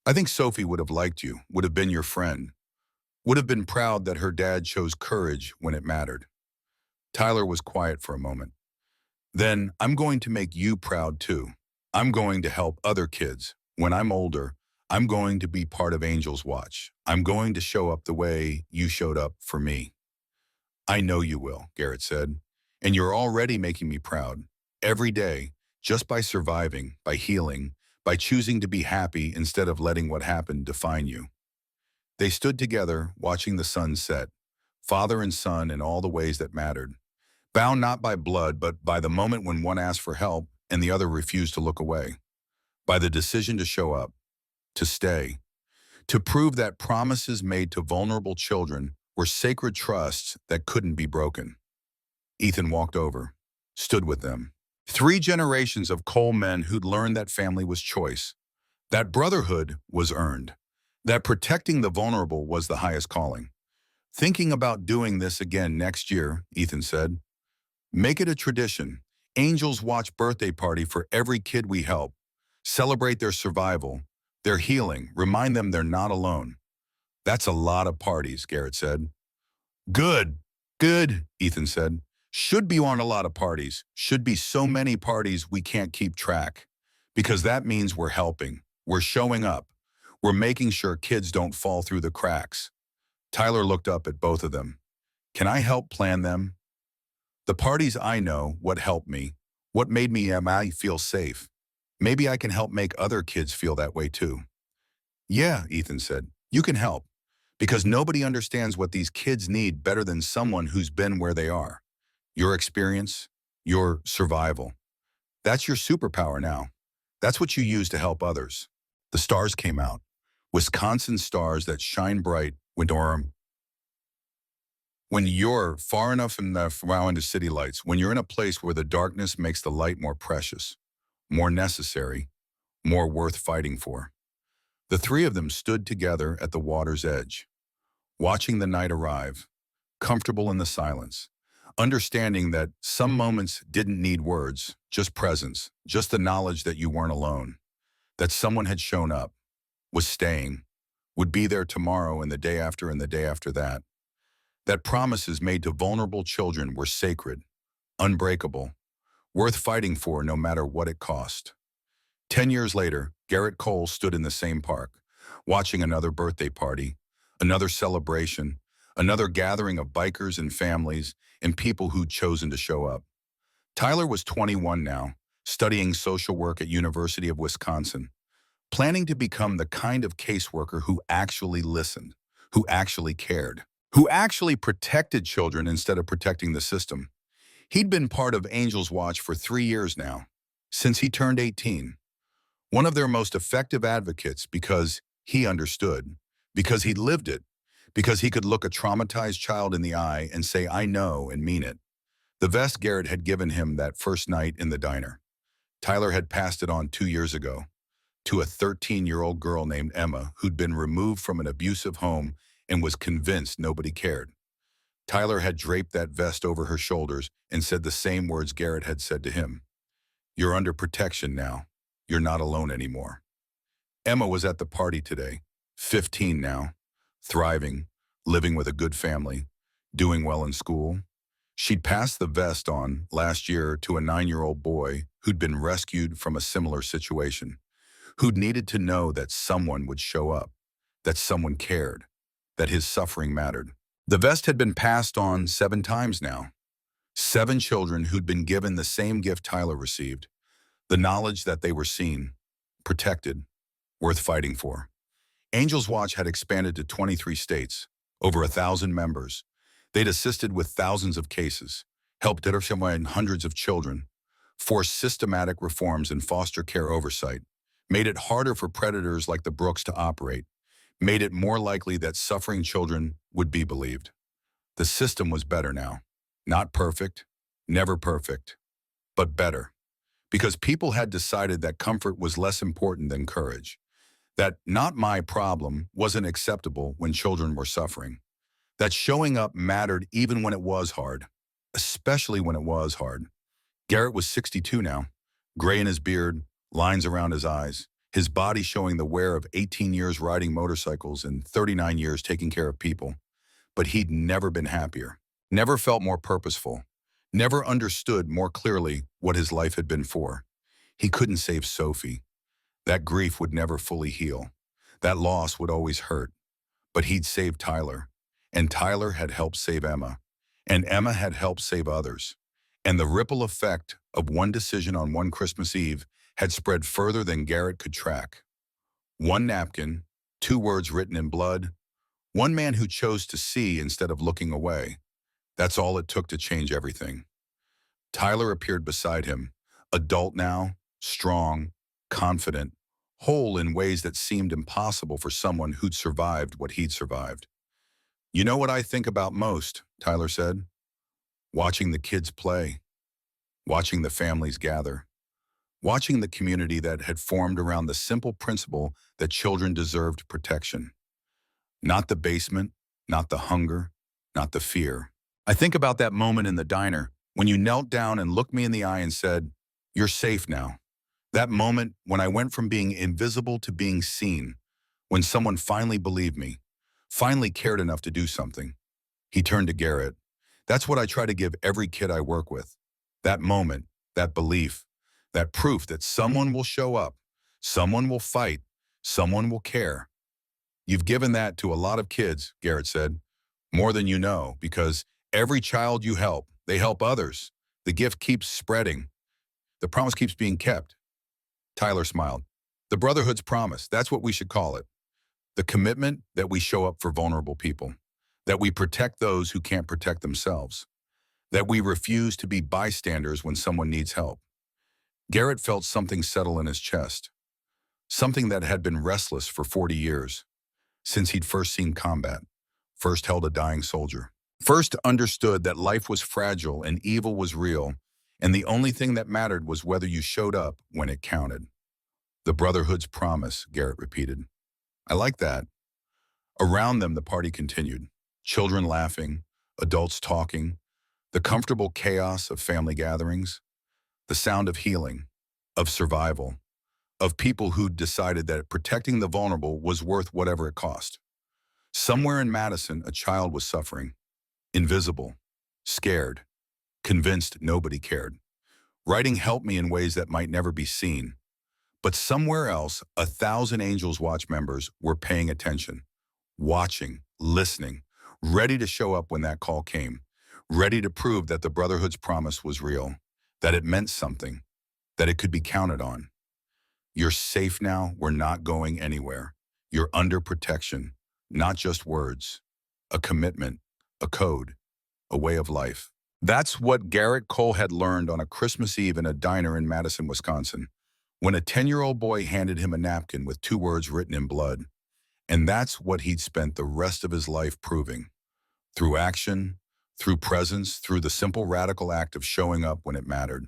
I think Sophie would have liked you, would have been your friend, would have been proud that her dad chose courage when it mattered." Tyler was quiet for a moment. "Then I'm going to make you proud too. I'm going to help other kids. When I'm older, I'm going to be part of Angel's Watch. I'm going to show up the way you showed up for me." "I know you will," Garrett said. "And you're already making me proud. Every day, just by surviving, by healing, by choosing to be happy instead of letting what happened define you." They stood together, watching the sun set, father and son in all the ways that mattered, bound not by blood, but by the moment when one asked for help and the other refused to look away, by the decision to show up, to stay, to prove that promises made to vulnerable children were sacred trusts that couldn't be broken. Ethan walked over, stood with them. 3 generations of Cole men who'd learned that family was choice, that brotherhood was earned, that protecting the vulnerable was the highest calling. "Thinking about doing this again next year," Ethan said. "Make it a tradition. Angels Watch birthday party for every kid we help. Celebrate their survival, their healing, remind them they're not alone." "That's a lot of parties," Garrett said. "Good, good," Ethan said. "Should be on a lot of parties. Should be so many parties we can't keep track. Because that means we're helping. We're showing up. We're making sure kids don't fall through the cracks." Tyler looked up at both of them. "Can I help plan them? The parties I know, what helped me, what made me I feel safe. Maybe I can help make other kids feel that way too." "Yeah," Ethan said, "you can help. Because nobody understands what these kids need better than someone who's been where they are. Your experience, your survival. That's your superpower now. That's what you use to help others." The stars came out. Wisconsin stars that shine bright when you're far enough into city lights, when you're in a place where the darkness makes the light more precious, more necessary, more worth fighting for. The 3 of them stood together at the water's edge, watching the night arrive, comfortable in the silence, understanding that some moments didn't need words, just presence, just the knowledge that you weren't alone, that someone had shown up, was staying, would be there tomorrow and the day after and the day after that. That promises made to vulnerable children were sacred, unbreakable, worth fighting for no matter what it cost. 10 years later, Garrett Cole stood in the same park, watching another birthday party, another celebration, another gathering of bikers and families and people who'd chosen to show up. Tyler was 21 now, studying social work at University of Wisconsin, planning to become the kind of caseworker who actually listened, who actually cared, who actually protected children instead of protecting the system. He'd been part of Angels Watch for 3 years now, since he turned 18. One of their most effective advocates because he understood, because he lived it, because he could look a traumatized child in the eye and say, "I know," and mean it. The vest Garrett had given him that first night in the diner. Tyler had passed it on 2 years ago to a 13-year-old girl named Emma who'd been removed from an abusive home and was convinced nobody cared. Tyler had draped that vest over her shoulders and said the same words Garrett had said to him. "You're under protection now. You're not alone anymore." Emma was at the party today, 15 now, thriving, living with a good family, doing well in school. She'd passed the vest on last year to a 9-year-old boy who'd been rescued from a similar situation, who'd needed to know that someone would show up, that someone cared, that his suffering mattered. The vest had been passed on 7 times now. 7 children who'd been given the same gift Tyler received, the knowledge that they were seen, protected, worth fighting for. Angels Watch had expanded to 23 states, over 1,000 members. They'd assisted with thousands of cases, helped intervene hundreds of children, forced systematic reforms in foster care oversight, made it harder for predators like the Brooks to operate, made it more likely that suffering children would be believed. The system was better now. Not perfect, never perfect, but better. Because people had decided that comfort was less important than courage. That "not my problem" wasn't acceptable when children were suffering. That showing up mattered even when it was hard, especially when it was hard. Garrett was 62 now, gray in his beard, lines around his eyes, his body showing the wear of 18 years riding motorcycles and 39 years taking care of people. But he'd never been happier, never felt more purposeful, never understood more clearly what his life had been for. He couldn't save Sophie. That grief would never fully heal. That loss would always hurt. But he'd saved Tyler. And Tyler had helped save Emma. And Emma had helped save others. And the ripple effect of one decision on one Christmas Eve had spread further than Garrett could track. One napkin, 2 words written in blood, one man who chose to see instead of looking away. That's all it took to change everything. Tyler appeared beside him, adult now, strong, confident, whole in ways that seemed impossible for someone who'd survived what he'd survived. "You know what I think about most," Tyler said. "Watching the kids play, watching the families gather, watching the community that had formed around the simple principle that children deserved protection. Not the basement, not the hunger, not the fear. I think about that moment in the diner when you knelt down and looked me in the eye and said, 'You're safe now.' That moment when I went from being invisible to being seen, when someone finally believed me, finally cared enough to do something." He turned to Garrett. "That's what I try to give every kid I work with. That moment, that belief, that proof that someone will show up, someone will fight, someone will care." "You've given that to a lot of kids," Garrett said. "More than you know, because every child you help, they help others. The gift keeps spreading. The promise keeps being kept." Tyler smiled. "The Brotherhood's promise, that's what we should call it. The commitment that we show up for vulnerable people, that we protect those who can't protect themselves, that we refuse to be bystanders when someone needs help." Garrett felt something settle in his chest, something that had been restless for 40 years, since he'd first seen combat, first held a dying soldier, first understood that life was fragile and evil was real, and the only thing that mattered was whether you showed up when it counted. "The Brotherhood's promise," Garrett repeated. "I like that." Around them, the party continued. Children laughing, adults talking, the comfortable chaos of family gatherings, the sound of healing, of survival, of people who'd decided that protecting the vulnerable was worth whatever it cost. Somewhere in Madison, a child was suffering, invisible, scared, convinced nobody cared, writing "help me" in ways that might never be seen. But somewhere else, 1,000 Angels Watch members were paying attention, watching, listening, ready to show up when that call came, ready to prove that the Brotherhood's promise was real, that it meant something, that it could be counted on. You're safe now, we're not going anywhere. You're under protection, not just words, a commitment, a code, a way of life. That's what Garrett Cole had learned on a Christmas Eve in a diner in Madison, Wisconsin, when a 10-year-old boy handed him a napkin with 2 words written in blood. And that's what he'd spent the rest of his life proving. Through action, through presence, through the simple radical act of showing up when it mattered.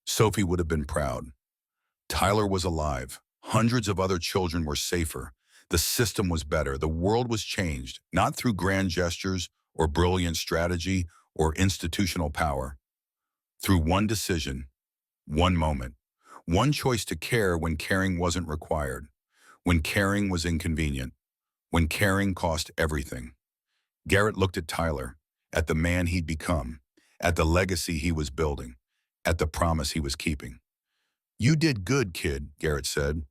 Sophie would have been proud. Tyler was alive. Hundreds of other children were safer. The system was better. The world was changed, not through grand gestures or brilliant strategy or institutional power. Through one decision, one moment, one choice to care when caring wasn't required, when caring was inconvenient, when caring cost everything. Garrett looked at Tyler, at the man he'd become, at the legacy he was building, at the promise he was keeping. "You did good, kid," Garrett said.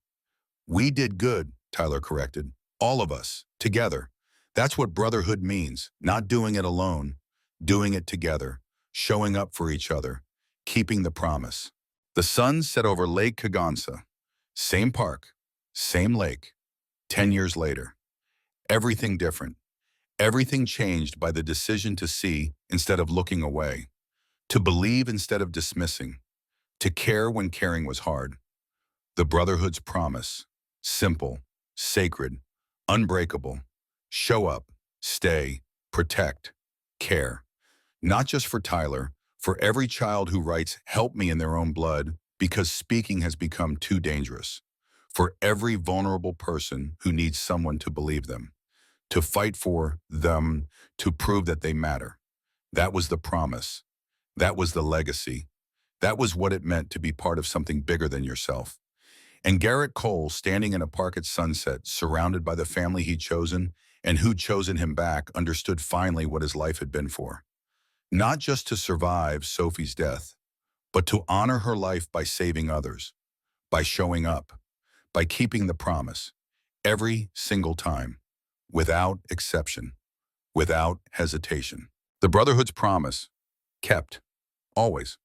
"We did good," Tyler corrected. "All of us, together. That's what brotherhood means, not doing it alone, doing it together, showing up for each other, keeping the promise." The sun set over Lake Kagansa. Same park, same lake. 10 years later. Everything different. Everything changed by the decision to see instead of looking away, to believe instead of dismissing, to care when caring was hard. The Brotherhood's promise, simple, sacred, unbreakable. Show up, stay, protect, care. Not just for Tyler, for every child who writes "help me" in their own blood because speaking has become too dangerous. For every vulnerable person who needs someone to believe them, to fight for them, to prove that they matter. That was the promise. That was the legacy. That was what it meant to be part of something bigger than yourself. And Garrett Cole, standing in a park at sunset, surrounded by the family he'd chosen and who'd chosen him back, understood finally what his life had been for. Not just to survive Sophie's death, but to honor her life by saving others, by showing up, by keeping the promise, every single time, without exception, without hesitation. The Brotherhood's promise, kept, always.